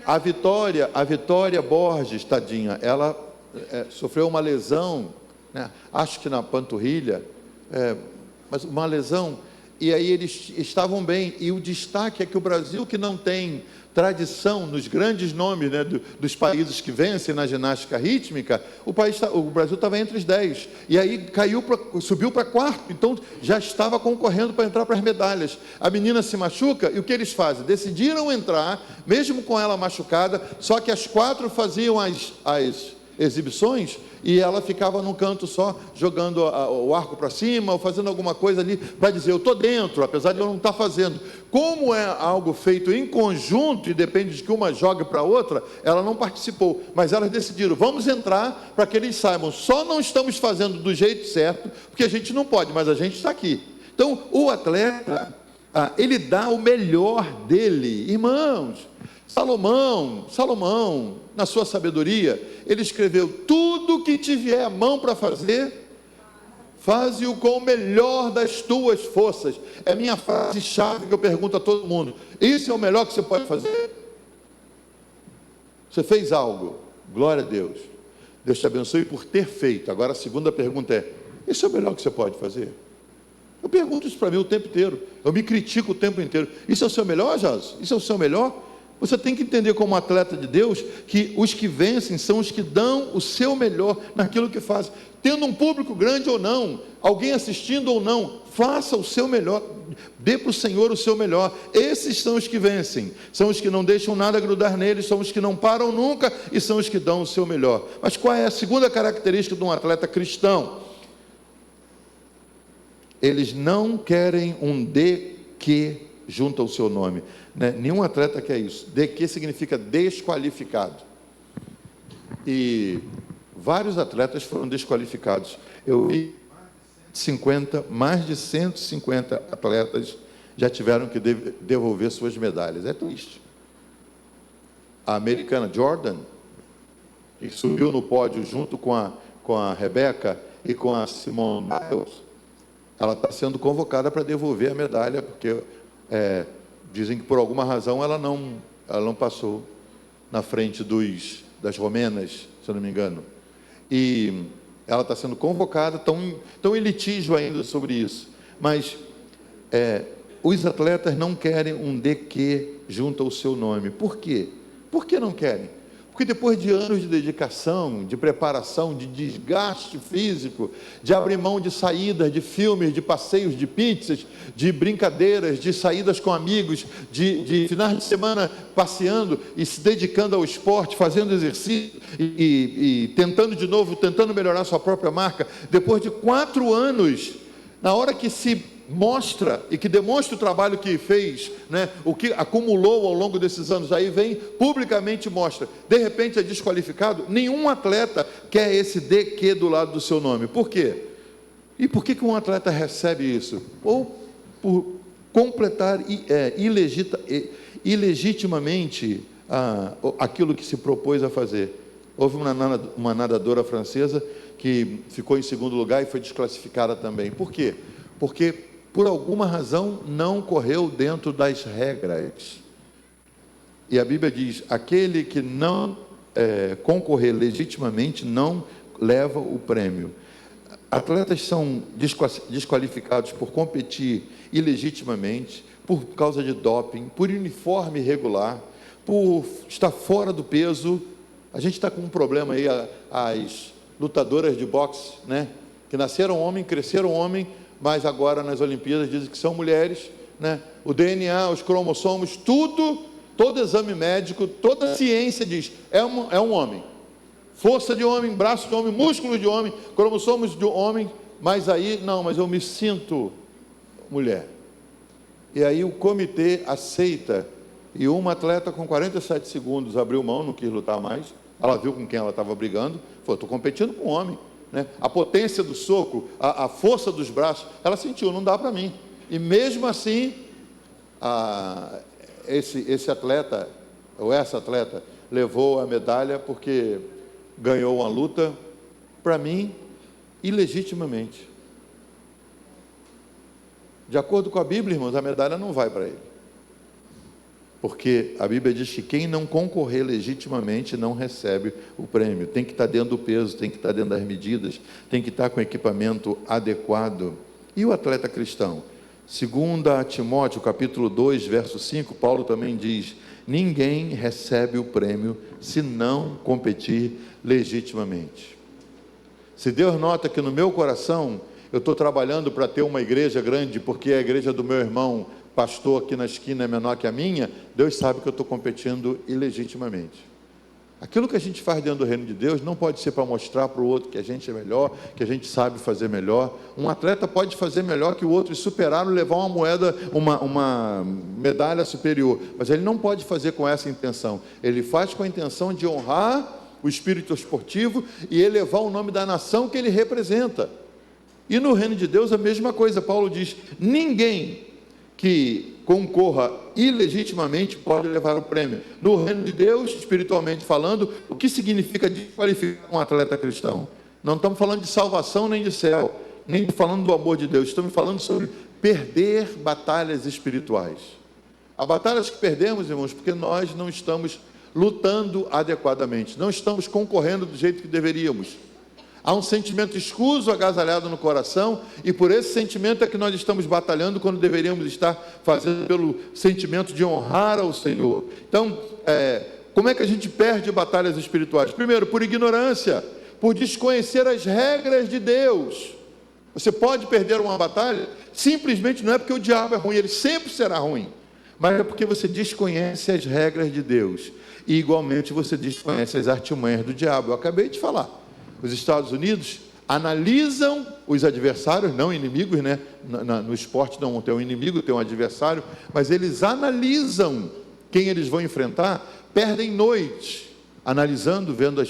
a Vitória Borges, tadinha, ela sofreu uma lesão, né? Acho que na panturrilha, mas uma lesão, e aí eles estavam bem, e o destaque é que o Brasil, que não tem tradição nos grandes nomes, né, dos países que vencem na ginástica rítmica, o Brasil estava entre os 10, e aí subiu para 4º, então já estava concorrendo para entrar para as medalhas. A menina se machuca, e o que eles fazem? Decidiram entrar, mesmo com ela machucada, só que as 4 faziam as exibições, e ela ficava num canto só, jogando o arco para cima, ou fazendo alguma coisa ali, para dizer, eu estou dentro, apesar de eu não estar fazendo. Como é algo feito em conjunto, e depende de que uma jogue para a outra, ela não participou, mas elas decidiram, vamos entrar, para que eles saibam, só não estamos fazendo do jeito certo, porque a gente não pode, mas a gente está aqui. Então, o atleta, ele dá o melhor dele, irmãos. Salomão, na sua sabedoria, ele escreveu, tudo que te vier a mão para fazer, faze-o com o melhor das tuas forças. É minha frase-chave que eu pergunto a todo mundo. Isso é o melhor que você pode fazer? Você fez algo, glória a Deus. Deus te abençoe por ter feito. Agora a segunda pergunta é, isso é o melhor que você pode fazer? Eu pergunto isso para mim o tempo inteiro. Eu me critico o tempo inteiro. Isso é o seu melhor, Jesus? Isso é o seu melhor? Você tem que entender como atleta de Deus, que os que vencem são os que dão o seu melhor naquilo que fazem. Tendo um público grande ou não, alguém assistindo ou não, faça o seu melhor, dê para o Senhor o seu melhor. Esses são os que vencem, são os que não deixam nada grudar neles, são os que não param nunca e são os que dão o seu melhor. Mas qual é a segunda característica de um atleta cristão? Eles não querem um de que junto ao seu nome, né? Nenhum atleta quer isso. De que significa desqualificado, e vários atletas foram desqualificados. Eu vi mais de 150 atletas já tiveram que devolver suas medalhas. É triste. A americana Jordan, que subiu no pódio junto com a Rebecca e com a Simone Biles, ela está sendo convocada para devolver a medalha, porque dizem que por alguma razão ela não passou na frente das romenas, se eu não me engano. E ela está sendo convocada, tão em litígio ainda sobre isso. Mas os atletas não querem um de que junto ao seu nome. Por quê? Por que não querem? Porque depois de anos de dedicação, de preparação, de desgaste físico, de abrir mão de saídas, de filmes, de passeios, de pizzas, de brincadeiras, de saídas com amigos, de finais de semana passeando e se dedicando ao esporte, fazendo exercício e tentando melhorar sua própria marca, depois de 4 anos, na hora que se mostra e que demonstra o trabalho que fez, né, o que acumulou ao longo desses anos, aí vem publicamente e mostra, de repente é desqualificado. Nenhum atleta quer esse DQ do lado do seu nome. Por quê? E por que um atleta recebe isso? Ou por completar ilegitimamente aquilo que se propôs a fazer. Houve uma nadadora francesa que ficou em segundo lugar e foi desclassificada também. Por quê? Porque por alguma razão não correu dentro das regras. E a Bíblia diz: aquele que não concorrer legitimamente não leva o prêmio. Atletas são desqualificados por competir ilegitimamente, por causa de doping, por uniforme irregular, por estar fora do peso. A gente está com um problema aí, as lutadoras de boxe, né, que nasceram homem, cresceram homem, mas agora nas Olimpíadas dizem que são mulheres, né? O DNA, os cromossomos, todo exame médico, toda a ciência diz, é um homem. Força de homem, braço de homem, músculos de homem, cromossomos de homem, mas aí, não, mas eu me sinto mulher. E aí o comitê aceita, e uma atleta com 47 segundos abriu mão, não quis lutar mais, ela viu com quem ela estava brigando, falou: estou competindo com um homem, né? A potência do soco, a força dos braços, ela sentiu, não dá para mim. E mesmo assim, esse atleta, ou essa atleta, levou a medalha porque ganhou uma luta, para mim, ilegitimamente. De acordo com a Bíblia, irmãos, a medalha não vai para ele. Porque a Bíblia diz que quem não concorrer legitimamente não recebe o prêmio. Tem que estar dentro do peso, tem que estar dentro das medidas, tem que estar com o equipamento adequado. E o atleta cristão? 2 Timóteo, capítulo 2, verso 5, Paulo também diz: ninguém recebe o prêmio se não competir legitimamente. Se Deus nota que no meu coração eu estou trabalhando para ter uma igreja grande, porque a igreja do meu irmão pastor aqui na esquina é menor que a minha, Deus sabe que eu estou competindo ilegitimamente. Aquilo que a gente faz dentro do reino de Deus não pode ser para mostrar para o outro que a gente é melhor, que a gente sabe fazer melhor. Um atleta pode fazer melhor que o outro e superar, levar uma moeda, uma medalha superior, mas ele não pode fazer com essa intenção. Ele faz com a intenção de honrar o espírito esportivo e elevar o nome da nação que ele representa. E no reino de Deus a mesma coisa. Paulo diz: ninguém que concorra ilegitimamente pode levar o prêmio. No reino de Deus, espiritualmente falando, o que significa desqualificar um atleta cristão? Não estamos falando de salvação nem de céu, nem falando do amor de Deus, estamos falando sobre perder batalhas espirituais. Há batalhas que perdemos, irmãos, porque nós não estamos lutando adequadamente, não estamos concorrendo do jeito que deveríamos. Há um sentimento escuso agasalhado no coração, e por esse sentimento é que nós estamos batalhando, quando deveríamos estar fazendo pelo sentimento de honrar ao Senhor. Então, como é que a gente perde batalhas espirituais? Primeiro, por ignorância, por desconhecer as regras de Deus. Você pode perder uma batalha, simplesmente não é porque o diabo é ruim, ele sempre será ruim, mas é porque você desconhece as regras de Deus, e igualmente você desconhece as artimanhas do diabo. Eu acabei de falar. Os Estados Unidos analisam os adversários, não inimigos, né? No esporte não tem um inimigo, tem um adversário, mas eles analisam quem eles vão enfrentar, perdem noites, analisando, vendo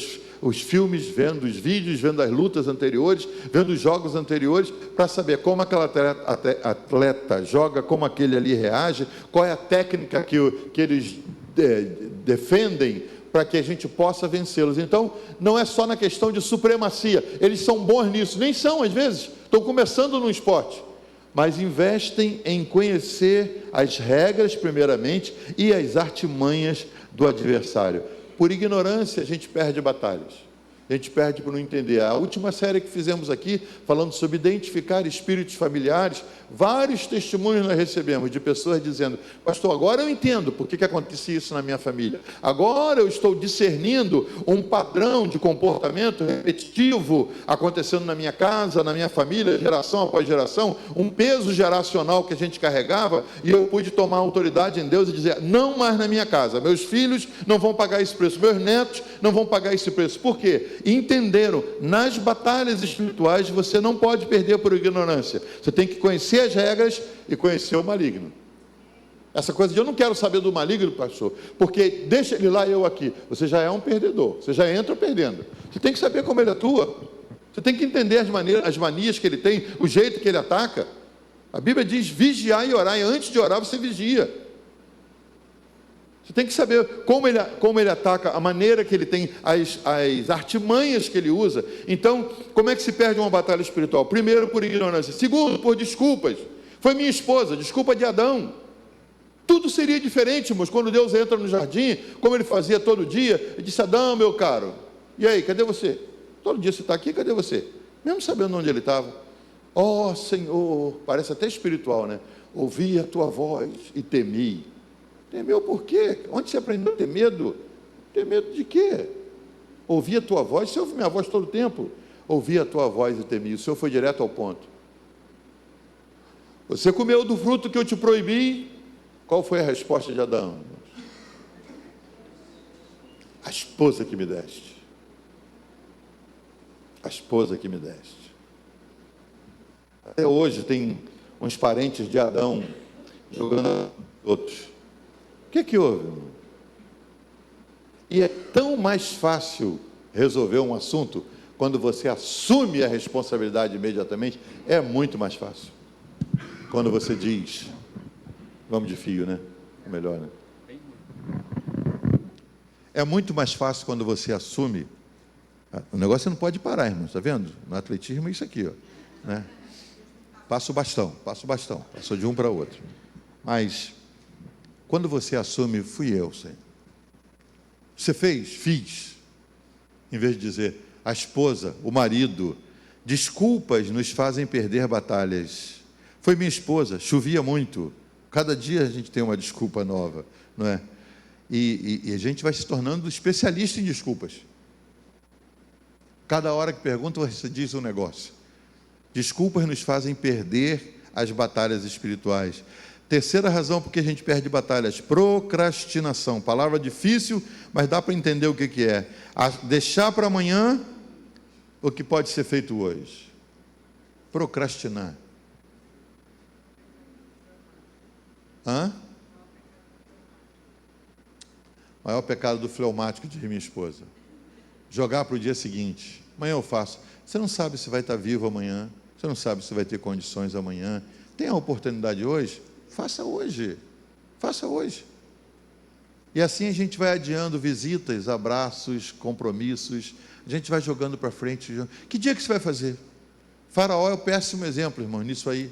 os filmes, vendo os vídeos, vendo as lutas anteriores, vendo os jogos anteriores, para saber como aquela atleta joga, como aquele ali reage, qual é a técnica que eles defendem, para que a gente possa vencê-los. Então, não é só na questão de supremacia, eles são bons nisso, nem são às vezes, estão começando no esporte, mas investem em conhecer as regras primeiramente e as artimanhas do adversário. Por ignorância a gente perde batalhas, a gente perde por não entender. A última série que fizemos aqui, falando sobre identificar espíritos familiares, vários testemunhos nós recebemos de pessoas dizendo: pastor, agora eu entendo por que acontecia isso na minha família, agora eu estou discernindo um padrão de comportamento repetitivo acontecendo na minha casa, na minha família, geração após geração, um peso geracional que a gente carregava, e eu pude tomar autoridade em Deus e dizer: não mais na minha casa, meus filhos não vão pagar esse preço, meus netos não vão pagar esse preço. Por quê? e entenderam, nas batalhas espirituais você não pode perder por ignorância, você tem que conhecer as regras e conhecer o maligno. Essa coisa de eu não quero saber do maligno, pastor, porque deixa ele lá e eu aqui, você já é um perdedor, você já entra perdendo. Você tem que saber como ele atua, você tem que entender as manias que ele tem, o jeito que ele ataca. A Bíblia diz vigiar e orar, e antes de orar você vigia. Você tem que saber como ele ataca, a maneira que ele tem, as artimanhas que ele usa. Então, como é que se perde uma batalha espiritual? Primeiro, por ignorância. Segundo, por desculpas. Foi minha esposa, desculpa de Adão. Tudo seria diferente, irmãos, quando Deus entra no jardim, como ele fazia todo dia, ele disse: Adão, meu caro, e aí, cadê você? Todo dia você está aqui, cadê você? Mesmo sabendo onde ele estava. Ó Senhor, parece até espiritual, né? Ouvi a tua voz e temi. Temeu por quê? Onde você aprendeu a ter medo? Ter medo de quê? Ouvi a tua voz, você ouve minha voz todo o tempo. Ouvi a tua voz e temi. O Senhor foi direto ao ponto. Você comeu do fruto que eu te proibi? Qual foi a resposta de Adão? A esposa que me deste. A esposa que me deste. Até hoje tem uns parentes de Adão jogando outros. O que houve? E é tão mais fácil resolver um assunto quando você assume a responsabilidade imediatamente. É muito mais fácil. Quando você diz, vamos de fio, né? É melhor, né? É muito mais fácil quando você assume. O negócio não pode parar, irmão, está vendo? No atletismo é isso aqui, ó, né? Passa o bastão, passou de um para outro. Mas quando você assume, fui eu, Senhor. Você fez? Fiz. Em vez de dizer, a esposa, o marido, desculpas nos fazem perder batalhas. Foi minha esposa, chovia muito. Cada dia a gente tem uma desculpa nova, não é? E a gente vai se tornando especialista em desculpas. Cada hora que pergunta, você diz um negócio. Desculpas nos fazem perder as batalhas espirituais. Terceira razão porque a gente perde batalhas, procrastinação. Palavra difícil, mas dá para entender o que é. Deixar para amanhã o que pode ser feito hoje. Procrastinar. O maior pecado do fleumático, diz minha esposa. Jogar para o dia seguinte. Amanhã eu faço. Você não sabe se vai estar vivo amanhã. Você não sabe se vai ter condições amanhã. Tem a oportunidade hoje? Faça hoje. Faça hoje. E assim a gente vai adiando visitas, abraços, compromissos. A gente vai jogando para frente. Que dia que você vai fazer? Faraó é o péssimo exemplo, irmão, nisso aí.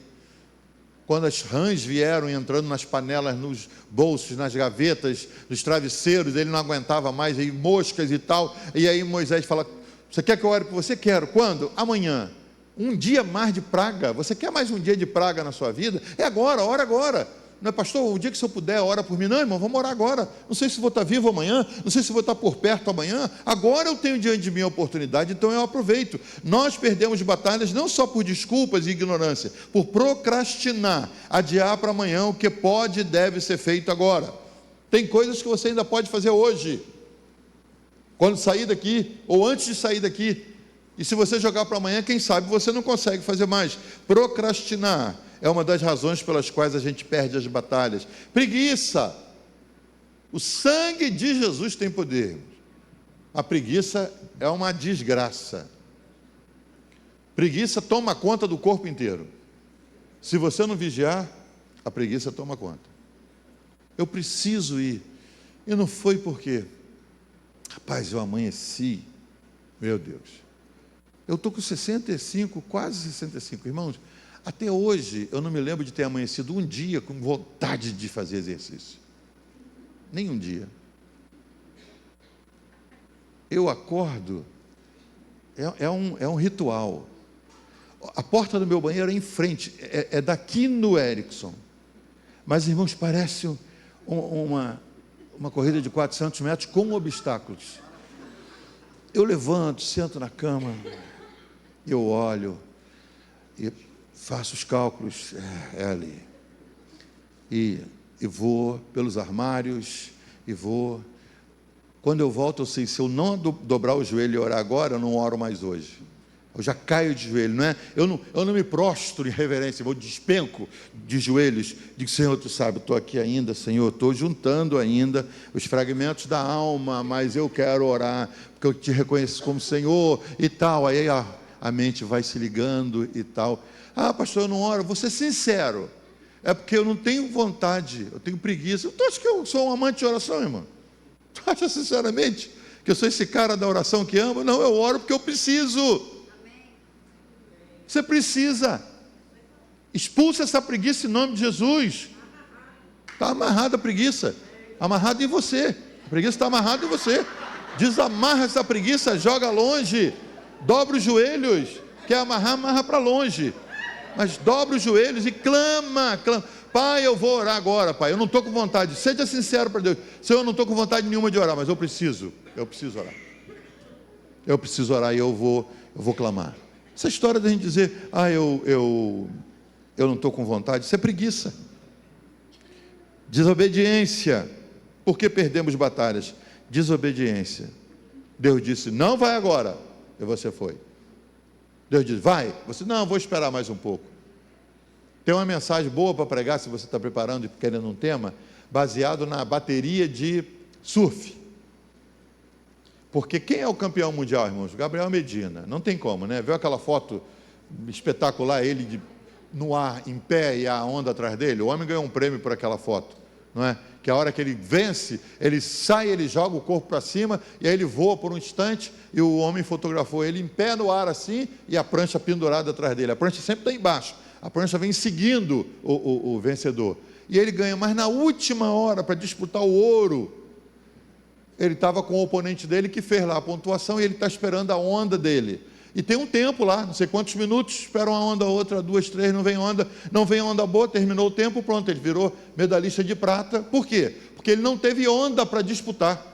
Quando as rãs vieram entrando nas panelas, nos bolsos, nas gavetas, nos travesseiros, ele não aguentava mais, aí moscas e tal. E aí Moisés fala: você quer que eu ore por você? Quero. Quando? Amanhã. Um dia mais de praga. Você quer mais um dia de praga na sua vida? É agora, ora agora. Não é, pastor, o dia que o senhor puder, ora por mim. Não, irmão, vamos orar agora. Não sei se vou estar vivo amanhã, não sei se vou estar por perto amanhã. Agora eu tenho diante de mim a oportunidade, então eu aproveito. Nós perdemos batalhas não só por desculpas e ignorância, por procrastinar, adiar para amanhã o que pode e deve ser feito agora. Tem coisas que você ainda pode fazer hoje, quando sair daqui, ou antes de sair daqui. E se você jogar para amanhã, quem sabe você não consegue fazer mais. Procrastinar é uma das razões pelas quais a gente perde as batalhas. Preguiça. O sangue de Jesus tem poder. A preguiça é uma desgraça. Preguiça toma conta do corpo inteiro. Se você não vigiar, a preguiça toma conta. Eu preciso ir. E não foi porque, rapaz, eu amanheci. Meu Deus. Eu estou com 65, quase 65, irmãos. Até hoje, eu não me lembro de ter amanhecido um dia com vontade de fazer exercício. Nem um dia. Eu acordo, é um ritual. A porta do meu banheiro é em frente, é daqui no Erickson. Mas, irmãos, parece uma corrida de 400 metros com obstáculos. Eu levanto, sento na cama, eu olho e faço os cálculos, é ali. E vou pelos armários, e vou. Quando eu volto, eu sei, se eu não dobrar o joelho e orar agora, eu não oro mais hoje. Eu já caio de joelho, não é? Eu não me prostro em reverência, eu despenco de joelhos. Digo, Senhor, Tu sabe, eu estou aqui ainda, Senhor, estou juntando ainda os fragmentos da alma, mas eu quero orar, porque eu Te reconheço como Senhor e tal. Aí a mente vai se ligando e tal. Ah, pastor, eu não oro. Vou ser sincero, é porque eu não tenho vontade, eu tenho preguiça. Tu acha que eu sou um amante de oração, irmão? Tu acha sinceramente que eu sou esse cara da oração que ama? Não, eu oro porque eu preciso. Você precisa. Expulsa essa preguiça em nome de Jesus. Está amarrada a preguiça. Amarrada em você. A preguiça está amarrada em você. Desamarra essa preguiça, joga longe. Dobra os joelhos. Quer amarrar, amarra para longe. Mas dobra os joelhos e clama. Pai, eu vou orar agora, Pai. Eu não estou com vontade. Seja sincero para Deus. Senhor, eu não estou com vontade nenhuma de orar, mas eu preciso orar. Eu preciso orar e eu vou clamar. Essa história da gente dizer, eu não estou com vontade, isso é preguiça. Desobediência. Por que perdemos batalhas? Desobediência. Deus disse, não vai agora, e você foi. Deus disse, vai. Você, não, vou esperar mais um pouco. Tem uma mensagem boa para pregar, se você está preparando e querendo um tema, baseado na bateria de surf. Porque quem é o campeão mundial, irmãos? Gabriel Medina. Não tem como, né? Viu aquela foto espetacular, ele no ar, em pé, e a onda atrás dele? O homem ganhou um prêmio por aquela foto, não é? Que a hora que ele vence, ele sai, ele joga o corpo para cima, e aí ele voa por um instante, e o homem fotografou ele em pé no ar assim, e a prancha pendurada atrás dele. A prancha sempre está embaixo, a prancha vem seguindo o vencedor. E ele ganha, mas na última hora, para disputar o ouro, ele estava com o oponente dele que fez lá a pontuação e ele está esperando a onda dele. E tem um tempo lá, não sei quantos minutos, espera uma onda, outra, 2, 3, não vem onda boa, terminou o tempo, pronto, ele virou medalhista de prata. Por quê? Porque ele não teve onda para disputar.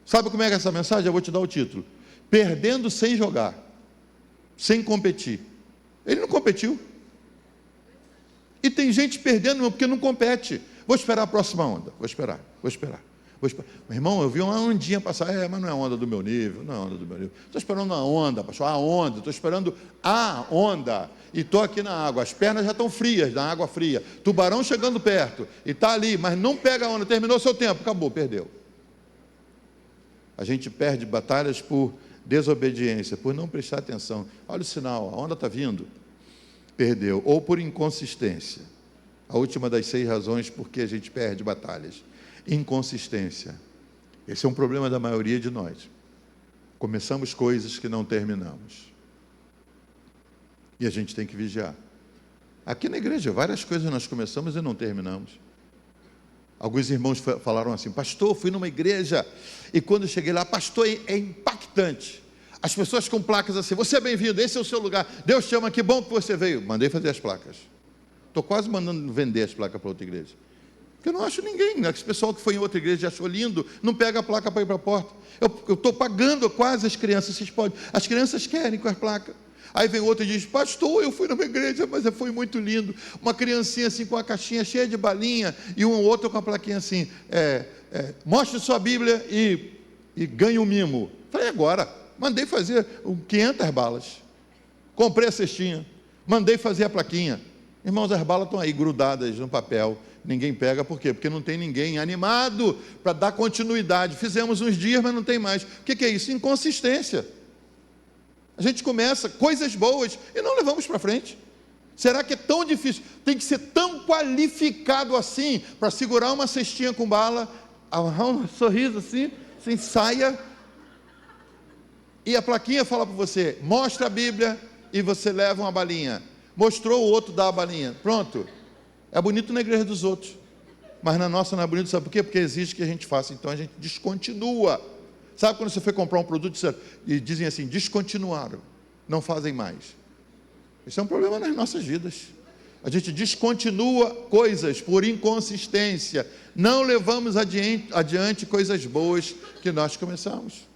Sabe como é que é essa mensagem? Eu vou te dar o título. Perdendo sem jogar, sem competir. Ele não competiu. E tem gente perdendo porque não compete. Vou esperar a próxima onda, vou esperar. Meu irmão, eu vi uma ondinha passar, mas não é onda do meu nível, não é onda do meu nível. Estou esperando a onda, pastor, estou esperando a onda. E estou aqui na água, as pernas já estão frias, na água fria. Tubarão chegando perto, e está ali, mas não pega a onda, terminou seu tempo, acabou, perdeu. A gente perde batalhas por desobediência, por não prestar atenção. Olha o sinal, a onda está vindo. Perdeu, ou por inconsistência. A última das 6 razões por que a gente perde batalhas. Inconsistência. Esse é um problema da maioria de nós. Começamos coisas que não terminamos. E a gente tem que vigiar. Aqui na igreja, várias coisas nós começamos e não terminamos. Alguns irmãos falaram assim, pastor, fui numa igreja e quando cheguei lá, pastor, é impactante. As pessoas com placas assim, você é bem-vindo, esse é o seu lugar, Deus te ama, que bom que você veio. Mandei fazer as placas. Estou quase mandando vender as placas para outra igreja. Porque eu não acho ninguém, né? Esse pessoal que foi em outra igreja e achou lindo, não pega a placa para ir para a porta. Eu estou pagando quase as crianças, vocês podem. As crianças querem com as placas. Aí vem outro e diz, pastor, eu fui numa igreja, mas foi muito lindo. Uma criancinha assim com a caixinha cheia de balinha, e um outro com a plaquinha assim, mostre sua Bíblia e ganhe um mimo. Falei, agora, mandei fazer 500 balas. Comprei a cestinha, mandei fazer a plaquinha. Irmãos, as balas estão aí grudadas no papel. Ninguém pega, por quê? Porque não tem ninguém animado para dar continuidade. Fizemos uns dias, mas não tem mais. O que é isso? Inconsistência. A gente começa coisas boas e não levamos para frente. Será que é tão difícil? Tem que ser tão qualificado assim para segurar uma cestinha com bala, um sorriso assim, sem saia, e a plaquinha fala para você, mostra a Bíblia e você leva uma balinha. Mostrou, o outro dá a balinha. Pronto. É bonito na igreja dos outros, mas na nossa não é bonito, sabe por quê? Porque exige que a gente faça, então a gente descontinua. Sabe quando você foi comprar um produto e dizem assim, descontinuaram, não fazem mais. Isso é um problema nas nossas vidas. A gente descontinua coisas por inconsistência, não levamos adiante coisas boas que nós começamos.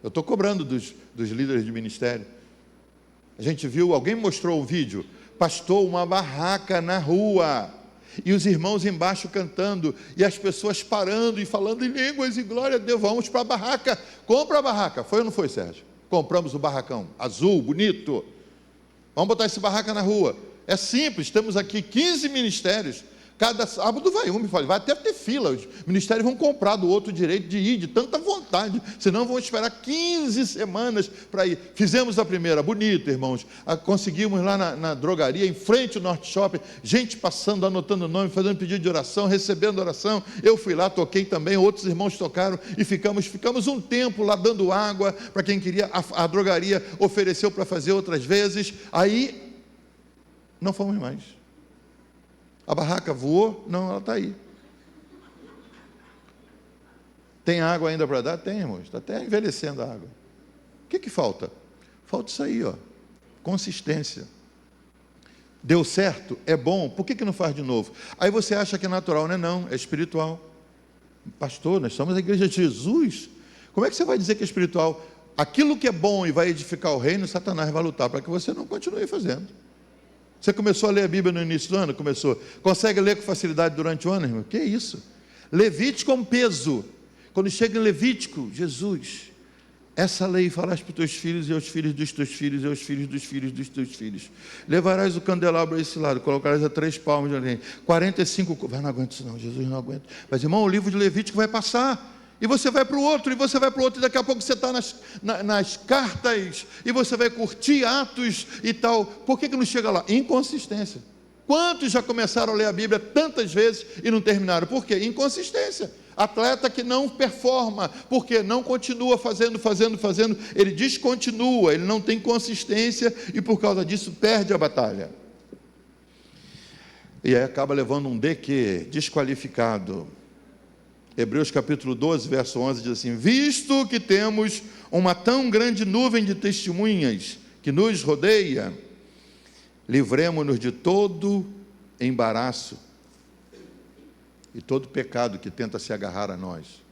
Eu estou cobrando dos líderes de ministério. A gente viu, alguém mostrou um vídeo, pastor, uma barraca na rua, e os irmãos embaixo cantando, e as pessoas parando e falando em línguas, e glória a Deus, vamos para a barraca, compra a barraca, foi ou não foi, Sérgio? Compramos o barracão, azul, bonito, vamos botar esse barraca na rua, é simples, temos aqui 15 ministérios, cada sábado vai um, me fala, vai até ter fila, os ministérios vão comprar do outro direito de ir, de tanta vontade, senão vão esperar 15 semanas para ir. Fizemos a primeira, bonito, irmãos, conseguimos lá na drogaria, em frente ao Norte Shopping, gente passando, anotando o nome, fazendo pedido de oração, recebendo oração, eu fui lá, toquei também, outros irmãos tocaram, e ficamos um tempo lá dando água, para quem queria, a drogaria ofereceu para fazer outras vezes, aí não fomos mais. A barraca voou? Não, ela está aí. Tem água ainda para dar? Tem, irmãos. Está até envelhecendo a água. O que falta? Falta isso aí, ó. Consistência. Deu certo? É bom. Por que não faz de novo? Aí você acha que é natural, não é não, é espiritual. Pastor, nós somos a igreja de Jesus. Como é que você vai dizer que é espiritual? Aquilo que é bom e vai edificar o reino, Satanás vai lutar para que você não continue fazendo. Você começou a ler a Bíblia no início do ano? Começou. Consegue ler com facilidade durante o ano, irmão? Que isso? Levítico é um peso. Quando chega em Levítico, Jesus, essa lei falarás para os teus filhos e aos filhos dos teus filhos e aos filhos dos filhos dos teus filhos. Levarás o candelabro a esse lado, colocarás a 3 palmos de além. 45, vai, não aguento isso não, Jesus não aguenta. Mas irmão, o livro de Levítico vai passar. E você vai para o outro, e você vai para o outro, e daqui a pouco você está nas cartas, e você vai curtir Atos e tal. Por que não chega lá? Inconsistência. Quantos já começaram a ler a Bíblia tantas vezes e não terminaram? Por quê? Inconsistência. Atleta que não performa, porque não continua fazendo, ele descontinua, ele não tem consistência, e por causa disso perde a batalha. E aí acaba levando um DQ, desqualificado. Hebreus capítulo 12, verso 11 diz assim: visto que temos uma tão grande nuvem de testemunhas que nos rodeia, livremo-nos de todo embaraço e todo pecado que tenta se agarrar a nós.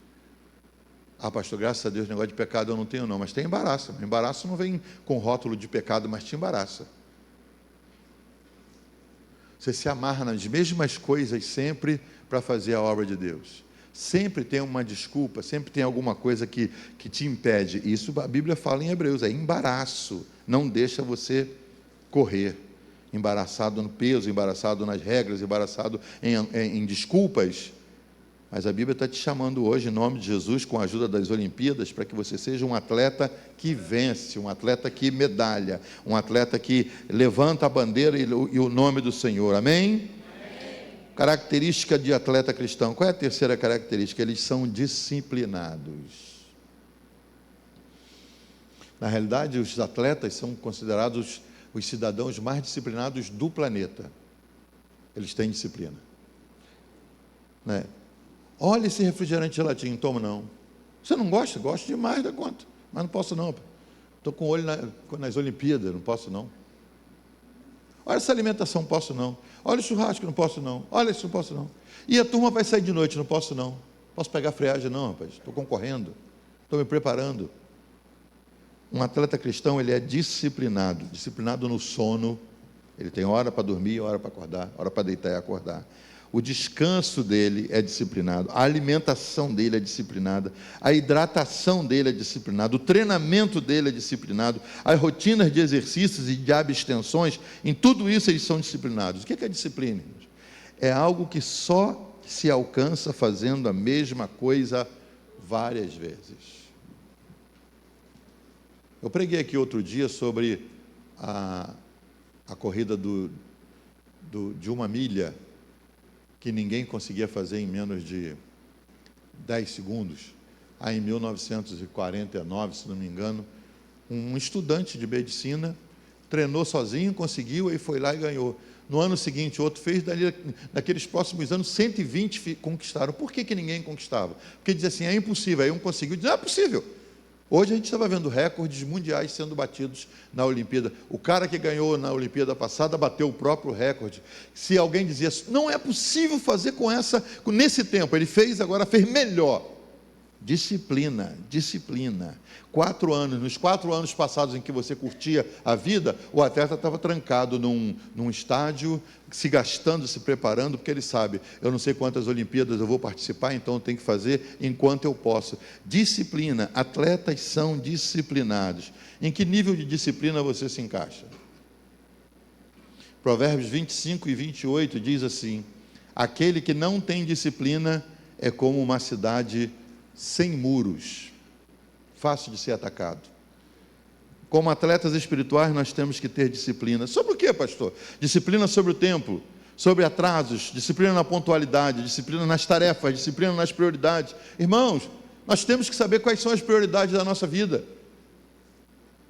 Ah, pastor, graças a Deus, negócio de pecado eu não tenho não, mas tem embaraço. Embaraço não vem com rótulo de pecado, mas te embaraça. Você se amarra nas mesmas coisas sempre para fazer a obra de Deus. Sempre tem uma desculpa, sempre tem alguma coisa que te impede. Isso a Bíblia fala em Hebreus, é embaraço, não deixa você correr, embaraçado no peso, embaraçado nas regras, embaraçado em desculpas. Mas a Bíblia está te chamando hoje, em nome de Jesus, com a ajuda das Olimpíadas, para que você seja um atleta que vence, um atleta que medalha, um atleta que levanta a bandeira e o nome do Senhor, amém? Característica de atleta cristão. Qual é a terceira característica? Eles são disciplinados. Na realidade, os atletas são considerados os cidadãos mais disciplinados do planeta. Eles têm disciplina, né? Olha esse refrigerante gelatinho, toma não. Você não gosta? Gosto demais da conta, mas não posso não. Estou com o olho nas Olimpíadas, não posso não. Olha essa alimentação, não posso não. Olha o churrasco, não posso não. Olha isso, não posso não. E a turma vai sair de noite, não posso não. Posso pegar friagem não, rapaz. Estou concorrendo, estou me preparando. Um atleta cristão, ele é disciplinado no sono. Ele tem hora para dormir, hora para acordar, hora para deitar e acordar. O descanso dele é disciplinado, a alimentação dele é disciplinada, a hidratação dele é disciplinada, o treinamento dele é disciplinado, as rotinas de exercícios e de abstenções, em tudo isso eles são disciplinados. O que é disciplina? É algo que só se alcança fazendo a mesma coisa várias vezes. Eu preguei aqui outro dia sobre a corrida de 1 milha, que ninguém conseguia fazer em menos de 10 segundos. Aí, em 1949, se não me engano, um estudante de medicina treinou sozinho, conseguiu, e foi lá e ganhou. No ano seguinte, outro fez, naqueles próximos anos, 120 conquistaram. Por que ninguém conquistava? Porque dizia assim, é impossível. Aí um conseguiu, diz, não é possível. Hoje a gente estava vendo recordes mundiais sendo batidos na Olimpíada. O cara que ganhou na Olimpíada passada bateu o próprio recorde. Se alguém dizia, não é possível fazer nesse tempo, ele fez, agora fez melhor. Disciplina, disciplina. 4 anos, nos 4 anos passados em que você curtia a vida, o atleta estava trancado num estádio, se gastando, se preparando, porque ele sabe, eu não sei quantas Olimpíadas eu vou participar, então eu tenho que fazer enquanto eu posso. Disciplina, atletas são disciplinados. Em que nível de disciplina você se encaixa? Provérbios 25 e 28 diz assim: aquele que não tem disciplina é como uma cidade sem muros, fácil de ser atacado. Como atletas espirituais, nós temos que ter disciplina. Sobre o que, pastor? Disciplina sobre o tempo, sobre atrasos, disciplina na pontualidade, disciplina nas tarefas, disciplina nas prioridades. Irmãos, nós temos que saber quais são as prioridades da nossa vida.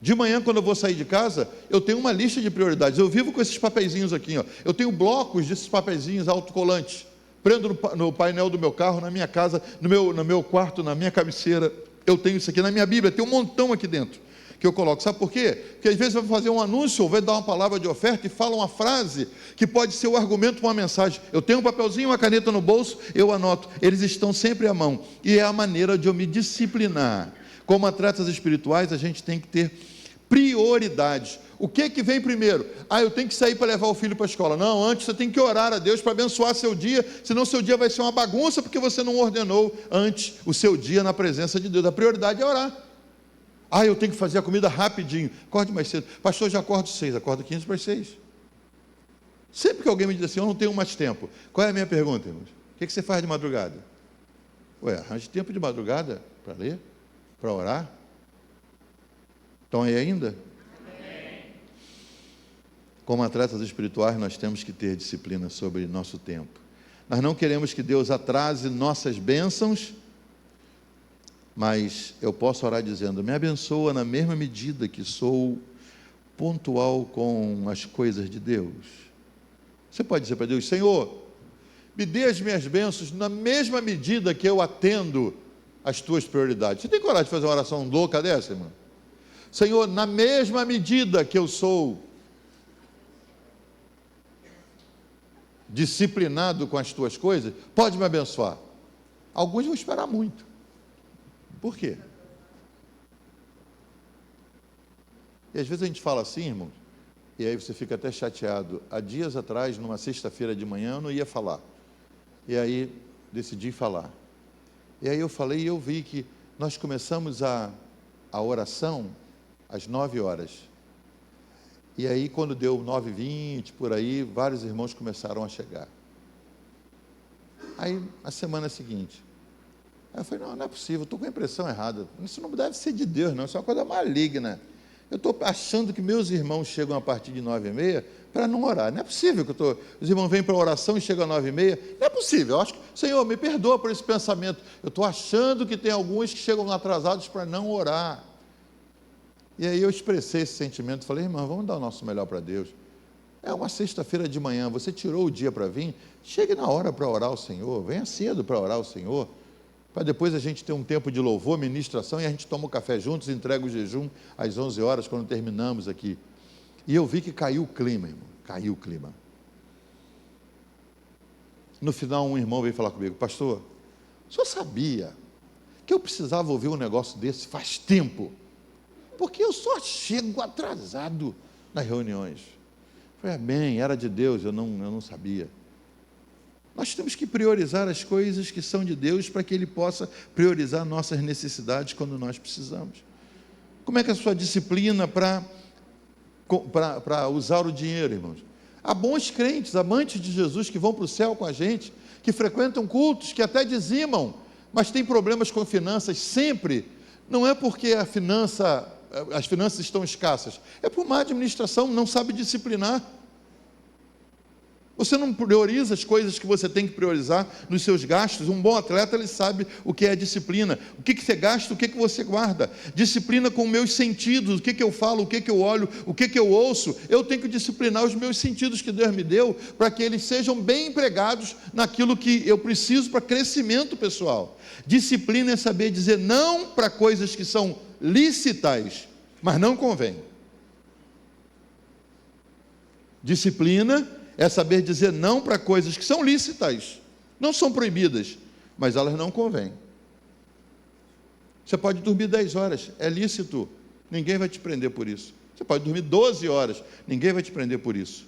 De manhã, quando eu vou sair de casa, eu tenho uma lista de prioridades. Eu vivo com esses papeizinhos aqui, ó. Eu tenho blocos desses papeizinhos autocolantes. Prendo no painel do meu carro, na minha casa, no meu quarto, na minha cabeceira. Eu tenho isso aqui na minha Bíblia, tem um montão aqui dentro que eu coloco. Sabe por quê? Porque às vezes vai fazer um anúncio ou vai dar uma palavra de oferta e fala uma frase que pode ser o argumento para uma mensagem. Eu tenho um papelzinho, uma caneta no bolso, eu anoto. Eles estão sempre à mão. E é a maneira de eu me disciplinar. Como atletas espirituais, a gente tem que ter prioridades. O que vem primeiro? Eu tenho que sair para levar o filho para a escola. Não, antes você tem que orar a Deus para abençoar seu dia, senão seu dia vai ser uma bagunça, porque você não ordenou antes o seu dia na presença de Deus. A prioridade é orar. Eu tenho que fazer a comida rapidinho. Acorde mais cedo. Pastor, já acordo 6, acordo 15 para as 6. Sempre que alguém me diz assim, eu não tenho mais tempo. Qual é a minha pergunta, irmãos? O que você faz de madrugada? Arranje tempo de madrugada para ler, para orar. Estão aí ainda? Como atletas espirituais, nós temos que ter disciplina sobre nosso tempo. Nós não queremos que Deus atrase nossas bênçãos, mas eu posso orar dizendo, me abençoa na mesma medida que sou pontual com as coisas de Deus. Você pode dizer para Deus, Senhor, me dê as minhas bênçãos na mesma medida que eu atendo as tuas prioridades. Você tem coragem de fazer uma oração louca dessa, irmão? Senhor, na mesma medida que eu sou disciplinado com as tuas coisas, pode me abençoar. Alguns vão esperar muito. Por quê? E às vezes a gente fala assim, irmãos, e aí você fica até chateado. Há dias atrás, numa sexta-feira de manhã, eu não ia falar. E aí decidi falar. E aí eu falei e eu vi que nós começamos a oração às 9 horas. E aí, quando deu 9h20, por aí, vários irmãos começaram a chegar. Aí, a semana seguinte, eu falei, não é possível, estou com a impressão errada. Isso não deve ser de Deus, não, isso é uma coisa maligna. Eu estou achando que meus irmãos chegam a partir de 9h30 para não orar. Não é possível que os irmãos vêm para a oração e chegam a 9h30. Não é possível. Eu acho que, Senhor, me perdoa por esse pensamento. Eu estou achando que tem alguns que chegam atrasados para não orar. E aí eu expressei esse sentimento, falei, irmão, vamos dar o nosso melhor para Deus. É uma sexta-feira de manhã, você tirou o dia para vir, chegue na hora para orar ao Senhor, venha cedo para orar ao Senhor, para depois a gente ter um tempo de louvor, ministração, e a gente toma o café juntos, entrega o jejum às 11 horas, quando terminamos aqui. E eu vi que caiu o clima, irmão, caiu o clima. No final, um irmão veio falar comigo, pastor, o senhor sabia que eu precisava ouvir um negócio desse faz tempo? Porque eu só chego atrasado nas reuniões. Falei, bem, era de Deus, eu não sabia. Nós temos que priorizar as coisas que são de Deus para que Ele possa priorizar nossas necessidades quando nós precisamos. Como é que é a sua disciplina para usar o dinheiro, irmãos? Há bons crentes, amantes de Jesus que vão para o céu com a gente, que frequentam cultos, que até dizimam, mas têm problemas com finanças sempre. Não é porque as finanças estão escassas, é por má administração, não sabe disciplinar. Você não prioriza as coisas que você tem que priorizar nos seus gastos. Um bom atleta, ele sabe o que é disciplina, o que você gasta, o que você guarda. Disciplina com meus sentidos, o que eu falo, o que eu olho, o que eu ouço. Eu tenho que disciplinar os meus sentidos que Deus me deu, para que eles sejam bem empregados naquilo que eu preciso para crescimento pessoal. Disciplina é saber dizer não para coisas que são lícitas, mas não convém. Disciplina é saber dizer não para coisas que são lícitas, não são proibidas, mas elas não convêm. Você pode dormir 10 horas, é lícito, ninguém vai te prender por isso. Você pode dormir 12 horas, ninguém vai te prender por isso.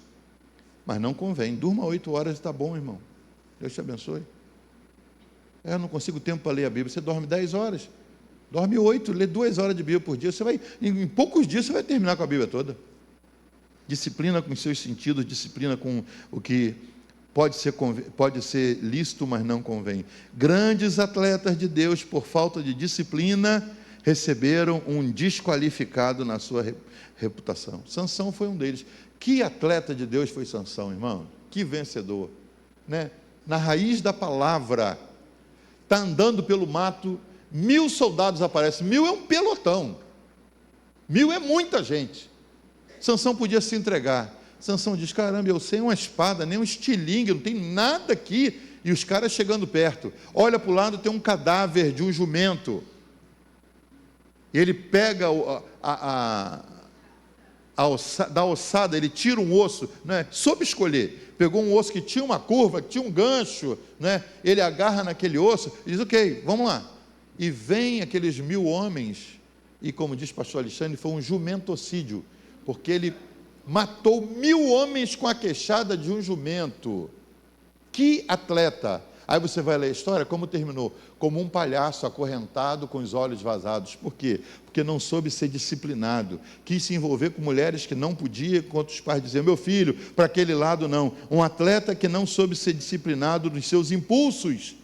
Mas não convém, durma 8 horas e está bom, irmão. Deus te abençoe. Eu não consigo tempo para ler a Bíblia. Você dorme 10 horas, dorme 8, lê 2 horas de Bíblia por dia. Você vai, em poucos dias você vai terminar com a Bíblia toda. Disciplina com os seus sentidos, disciplina com o que pode ser lícito, mas não convém. Grandes atletas de Deus, por falta de disciplina, receberam um desqualificado na sua reputação. Sansão foi um deles. Que atleta de Deus foi Sansão, irmão? Que vencedor, né? Na raiz da palavra, está andando pelo mato, 1000 soldados aparecem. 1000 é um pelotão, 1000 é muita gente. Sansão podia se entregar. Sansão diz: caramba, eu sei uma espada, nem um estilingue, não tem nada aqui. E os caras chegando perto, olha para o lado, tem um cadáver de um jumento. Ele pega da ossada, ele tira um osso, né? Soube escolher. Pegou um osso que tinha uma curva, que tinha um gancho, né? Ele agarra naquele osso e diz: ok, vamos lá. E vem aqueles 1000 homens, e como diz o pastor Alexandre, foi um jumentocídio, porque ele matou 1000 homens com a queixada de um jumento. Que atleta! Aí você vai ler a história, como terminou? Como um palhaço acorrentado com os olhos vazados. Por quê? Porque não soube ser disciplinado, quis se envolver com mulheres que não podia, enquanto os pais diziam: meu filho, para aquele lado não. Um atleta que não soube ser disciplinado nos seus impulsos.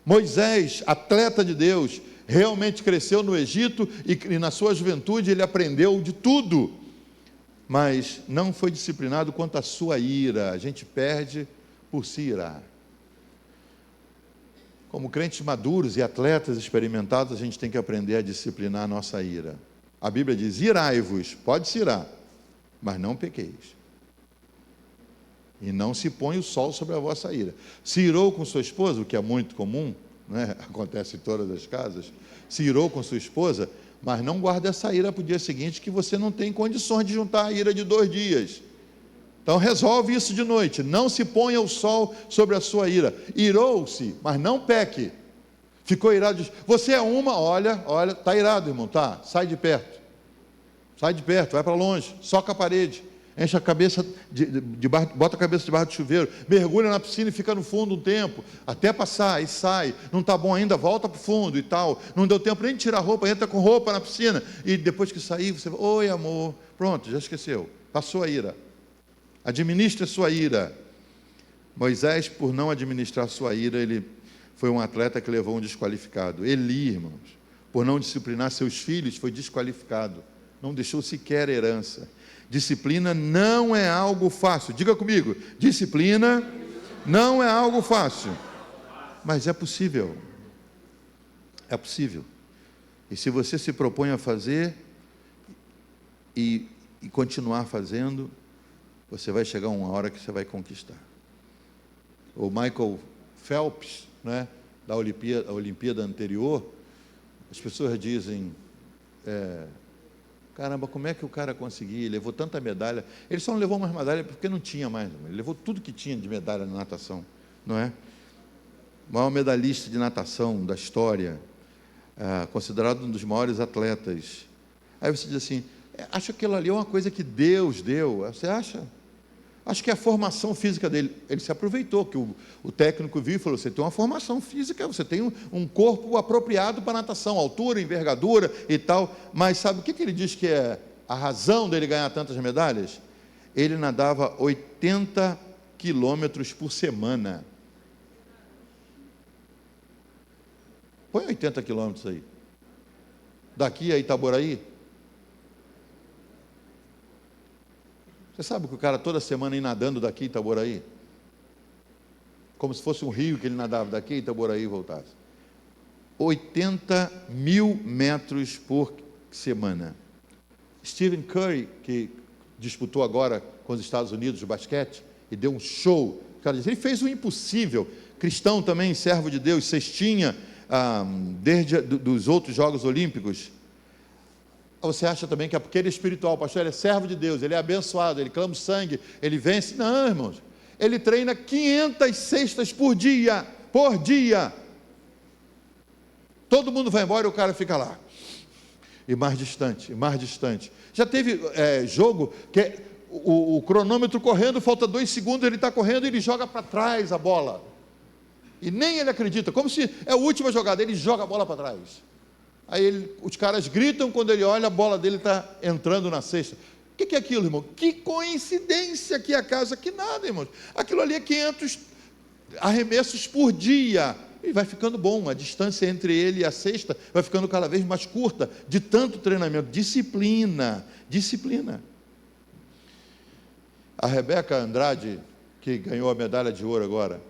Moisés, atleta de Deus, realmente cresceu no Egito e na sua juventude ele aprendeu de tudo, mas não foi disciplinado quanto à sua ira. A gente perde por se irar. Como crentes maduros e atletas experimentados, a gente tem que aprender a disciplinar a nossa ira. A Bíblia diz: irai-vos, pode se irar, mas não pequeis. E não se põe o sol sobre a vossa ira. Se irou com sua esposa, o que é muito comum, né? Acontece em todas as casas. Se irou com sua esposa, mas não guarda essa ira para o dia seguinte, que você não tem condições de juntar a ira de 2 dias. Então resolve isso de noite, não se ponha o sol sobre a sua ira. Irou-se, mas não peque. Ficou irado, diz: você é uma, olha, está irado, irmão, tá? Sai de perto, vai para longe, soca a parede, enche a cabeça, bota a cabeça debaixo do chuveiro, mergulha na piscina e fica no fundo um tempo, até passar, e sai. Não está bom ainda, volta para o fundo e tal. Não deu tempo nem de tirar a roupa, entra com roupa na piscina, e depois que sair, você vai: oi amor, pronto, já esqueceu, passou a ira. Administre a sua ira. Moisés, por não administrar a sua ira, ele foi um atleta que levou um desqualificado. Eli, irmãos, por não disciplinar seus filhos, foi desqualificado. Não deixou sequer herança. Disciplina não é algo fácil. Diga comigo: disciplina não é algo fácil. Mas é possível. É possível. E se você se propõe a fazer e continuar fazendo, você vai chegar uma hora que você vai conquistar. O Michael Phelps, né, da Olimpíada anterior, as pessoas dizem: caramba, como é que o cara conseguiu? Ele levou tanta medalha. Ele só não levou mais medalha porque não tinha mais. Ele levou tudo que tinha de medalha na natação, não é? O maior medalhista de natação da história, considerado um dos maiores atletas. Aí você diz assim: acha que aquilo ali é uma coisa que Deus deu? Você acha? Acho que é a formação física dele. Ele se aproveitou, que o técnico viu e falou: você tem uma formação física, você tem um corpo apropriado para natação, altura, envergadura e tal. Mas sabe o que ele diz que é a razão dele ganhar tantas medalhas? Ele nadava 80 quilômetros por semana. Põe 80 quilômetros aí. Daqui a Itaboraí. Você sabe que o cara toda semana ia nadando daqui a Itaboraí? Como se fosse um rio que ele nadava daqui a Itaboraí e voltasse. 80.000 metros por semana. Stephen Curry, que disputou agora com os Estados Unidos o basquete, e deu um show. O cara diz: ele fez o impossível. Cristão também, servo de Deus, cestinha, desde dos outros Jogos Olímpicos. Você acha também que é porque ele é espiritual, pastor, ele é servo de Deus, ele é abençoado, ele clama o sangue, ele vence? Não, irmãos, ele treina 500 cestas por dia, Todo mundo vai embora e o cara fica lá. E mais distante, e mais distante. Já teve jogo que o cronômetro correndo, falta 2 segundos, ele está correndo e ele joga para trás a bola. E nem ele acredita, como se é a última jogada, ele joga a bola para trás. Aí os caras gritam, quando ele olha, a bola dele está entrando na cesta. O que é aquilo, irmão? Que coincidência, que acaso, que nada, irmão. Aquilo ali é 500 arremessos por dia. E vai ficando bom, a distância entre ele e a cesta vai ficando cada vez mais curta, de tanto treinamento. Disciplina, disciplina. A Rebeca Andrade, que ganhou a medalha de ouro agora,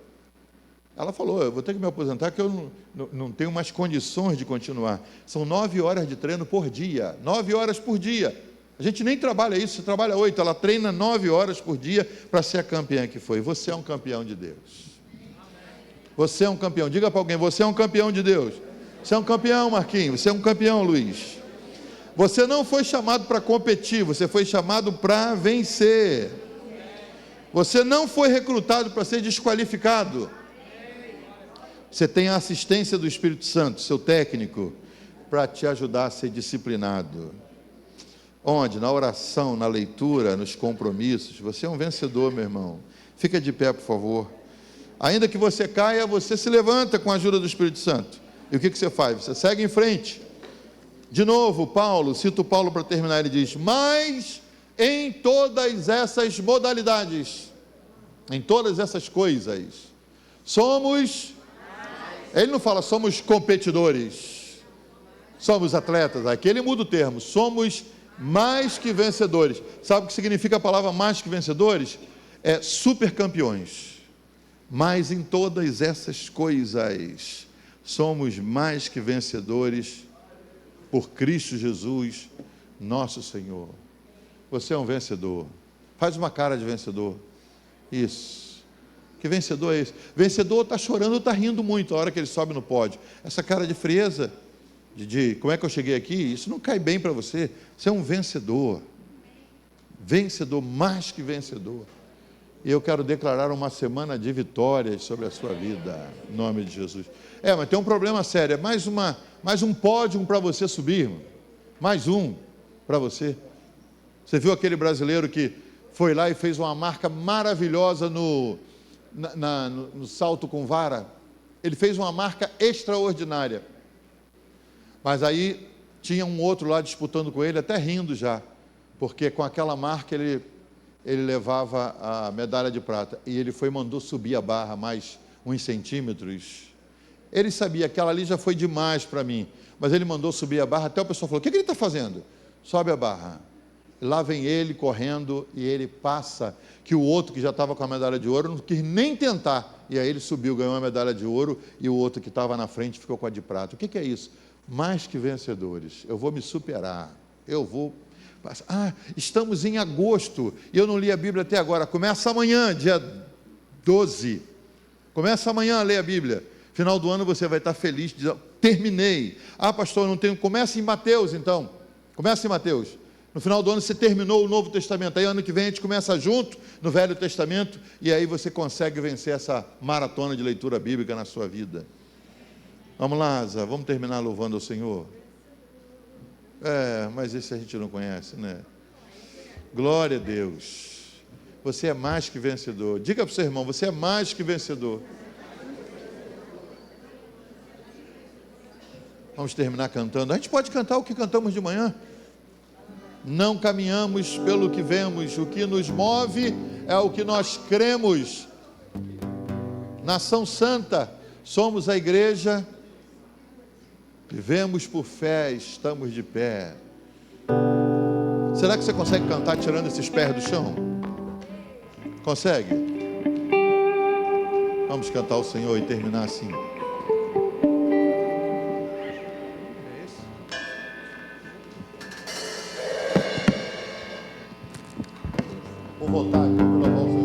ela falou, eu vou ter que me aposentar, que eu não tenho mais condições de continuar. São 9 horas de treino por dia, 9 horas por dia. A gente nem trabalha isso, você trabalha 8, ela treina 9 horas por dia para ser a campeã que foi. Você é um campeão de Deus. Você é um campeão. Diga para alguém, você é um campeão de Deus. Você é um campeão, Marquinhos. Você é um campeão, Luiz. Você não foi chamado para competir, você foi chamado para vencer. Você não foi recrutado para ser desqualificado. Você tem a assistência do Espírito Santo, seu técnico, para te ajudar a ser disciplinado. Onde? Na oração, na leitura, nos compromissos. Você é um vencedor, meu irmão. Fica de pé, por favor. Ainda que você caia, você se levanta com a ajuda do Espírito Santo. E o que você faz? Você segue em frente. De novo, Paulo, cito Paulo para terminar, ele diz, mas em todas essas modalidades, em todas essas coisas, somos, ele não fala somos competidores, somos atletas, aqui ele muda o termo, somos mais que vencedores. Sabe o que significa a palavra mais que vencedores? É super campeões. Mas em todas essas coisas, somos mais que vencedores por Cristo Jesus, nosso Senhor. Você é um vencedor. Faz uma cara de vencedor. Isso. Que vencedor é esse? Vencedor está chorando ou está rindo muito a hora que ele sobe no pódio. Essa cara de frieza, de como é que eu cheguei aqui, isso não cai bem para você. Você é um vencedor. Vencedor, mais que vencedor. E eu quero declarar uma semana de vitórias sobre a sua vida, em nome de Jesus. Mas tem um problema sério, é mais um pódio para você subir, irmão. Mais um para você. Você viu aquele brasileiro que foi lá e fez uma marca maravilhosa no salto com vara? Ele fez uma marca extraordinária. Mas aí tinha um outro lá disputando com ele, até rindo já, porque com aquela marca ele levava a medalha de prata, e ele mandou subir a barra mais uns centímetros. Ele sabia que aquela ali já foi demais para mim, mas ele mandou subir a barra, até o pessoal falou, o que ele está fazendo? Sobe a barra. Lá vem ele correndo, e ele passa, que o outro que já estava com a medalha de ouro, não quis nem tentar, e aí ele subiu, ganhou a medalha de ouro, e o outro que estava na frente ficou com a de prata. O que é isso? Mais que vencedores. Eu vou me superar, eu vou... estamos em agosto, e eu não li a Bíblia até agora. Começa amanhã, dia 12. Começa amanhã a ler a Bíblia. Final do ano você vai estar feliz, dizendo, terminei. Pastor, não tenho. Começa em Mateus, então. Começa em Mateus. No final do ano você terminou o Novo Testamento. Aí ano que vem a gente começa junto no Velho Testamento, e aí você consegue vencer essa maratona de leitura bíblica na sua vida. Vamos lá, Asa, vamos terminar louvando ao Senhor. Mas esse a gente não conhece, né? Glória a Deus. Você é mais que vencedor. Diga para o seu irmão, você é mais que vencedor. Vamos terminar cantando. A gente pode cantar o que cantamos de manhã. Não caminhamos pelo que vemos, o que nos move é o que nós cremos. Nação Santa, somos a igreja. Vivemos por fé, estamos de pé. Será que você consegue cantar tirando esses pés do chão? Consegue? Vamos cantar ao Senhor e terminar assim. Vou voltar aqui para louvar o Senhor.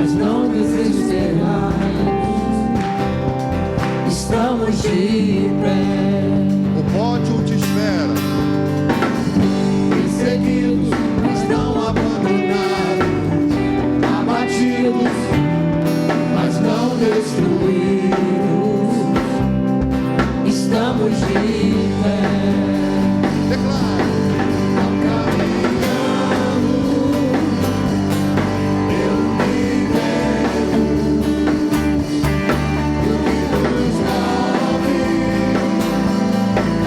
mas não desesperamos. Estamos de pé. O pódio te espera. Perseguidos, mas não abandonados. Abatidos, mas não destruídos. Estamos de pé. Declara. Não caminhamos pelo minério, e o que nos move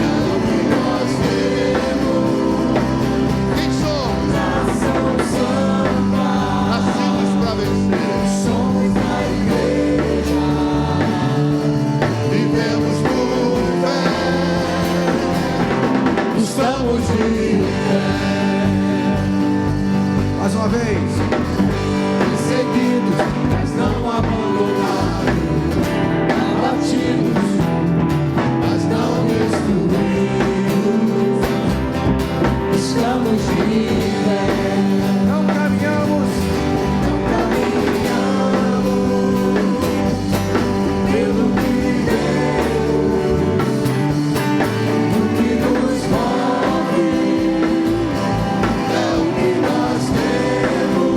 é o que nós temos. Quem somos? Nação santa, Nascidos para vencer. somos a igreja, Vivemos por fé. estamos de pé. Mais uma vez. Perseguidos, mas não abandonados. Abatidos, mas não destruídos. Estamos de pé. Não caminhamos Não caminhamos pelo que Deus, o que nos move é o que nós temos.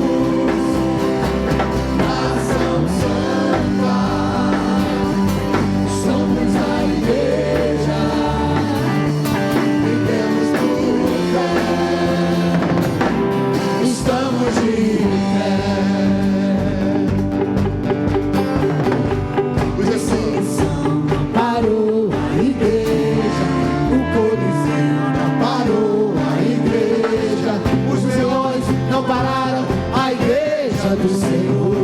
Nação santa, somos a igreja, vivemos por fé. Estamos de pé. Os recursos. Parou a igreja, o Coliseu não parou a igreja, os leões não pararam a igreja do Senhor.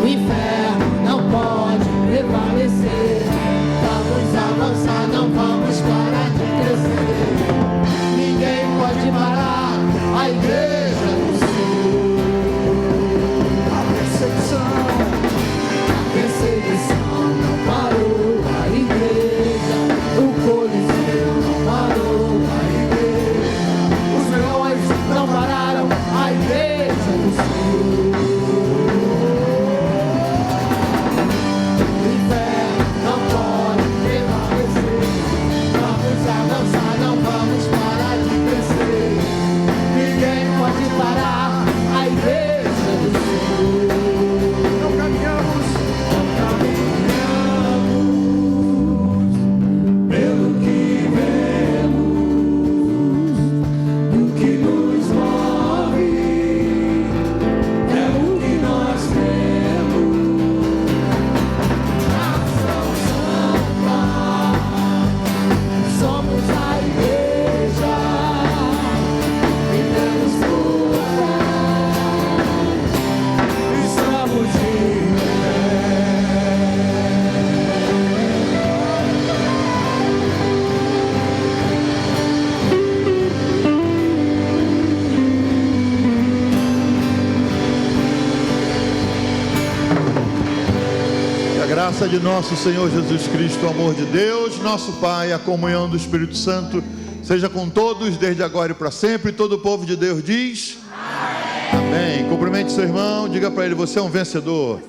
O inferno não pode prevalecer. Vamos avançar, não vamos parar de crescer. Ninguém pode parar a igreja do Senhor. a perseguição. A perseguição não parou a igreja, o Coliseu não parou a igreja, os leões não pararam a igreja do Senhor. O inferno não pode prevalecer. Vamos avançar, não vamos parar de crescer. Ninguém pode parar a igreja do Senhor. Não caminhamos Pelo que vemos, o que nos move é o que nós temos. Nação santa, somos a igreja, vivemos por fé. Estamos de Que a graça de nosso Senhor Jesus Cristo, o amor de Deus, nosso Pai, a comunhão do Espírito Santo, seja com todos, desde agora e para sempre. Todo o povo de Deus diz: Amém. Cumprimente seu irmão, diga para ele: você é um vencedor.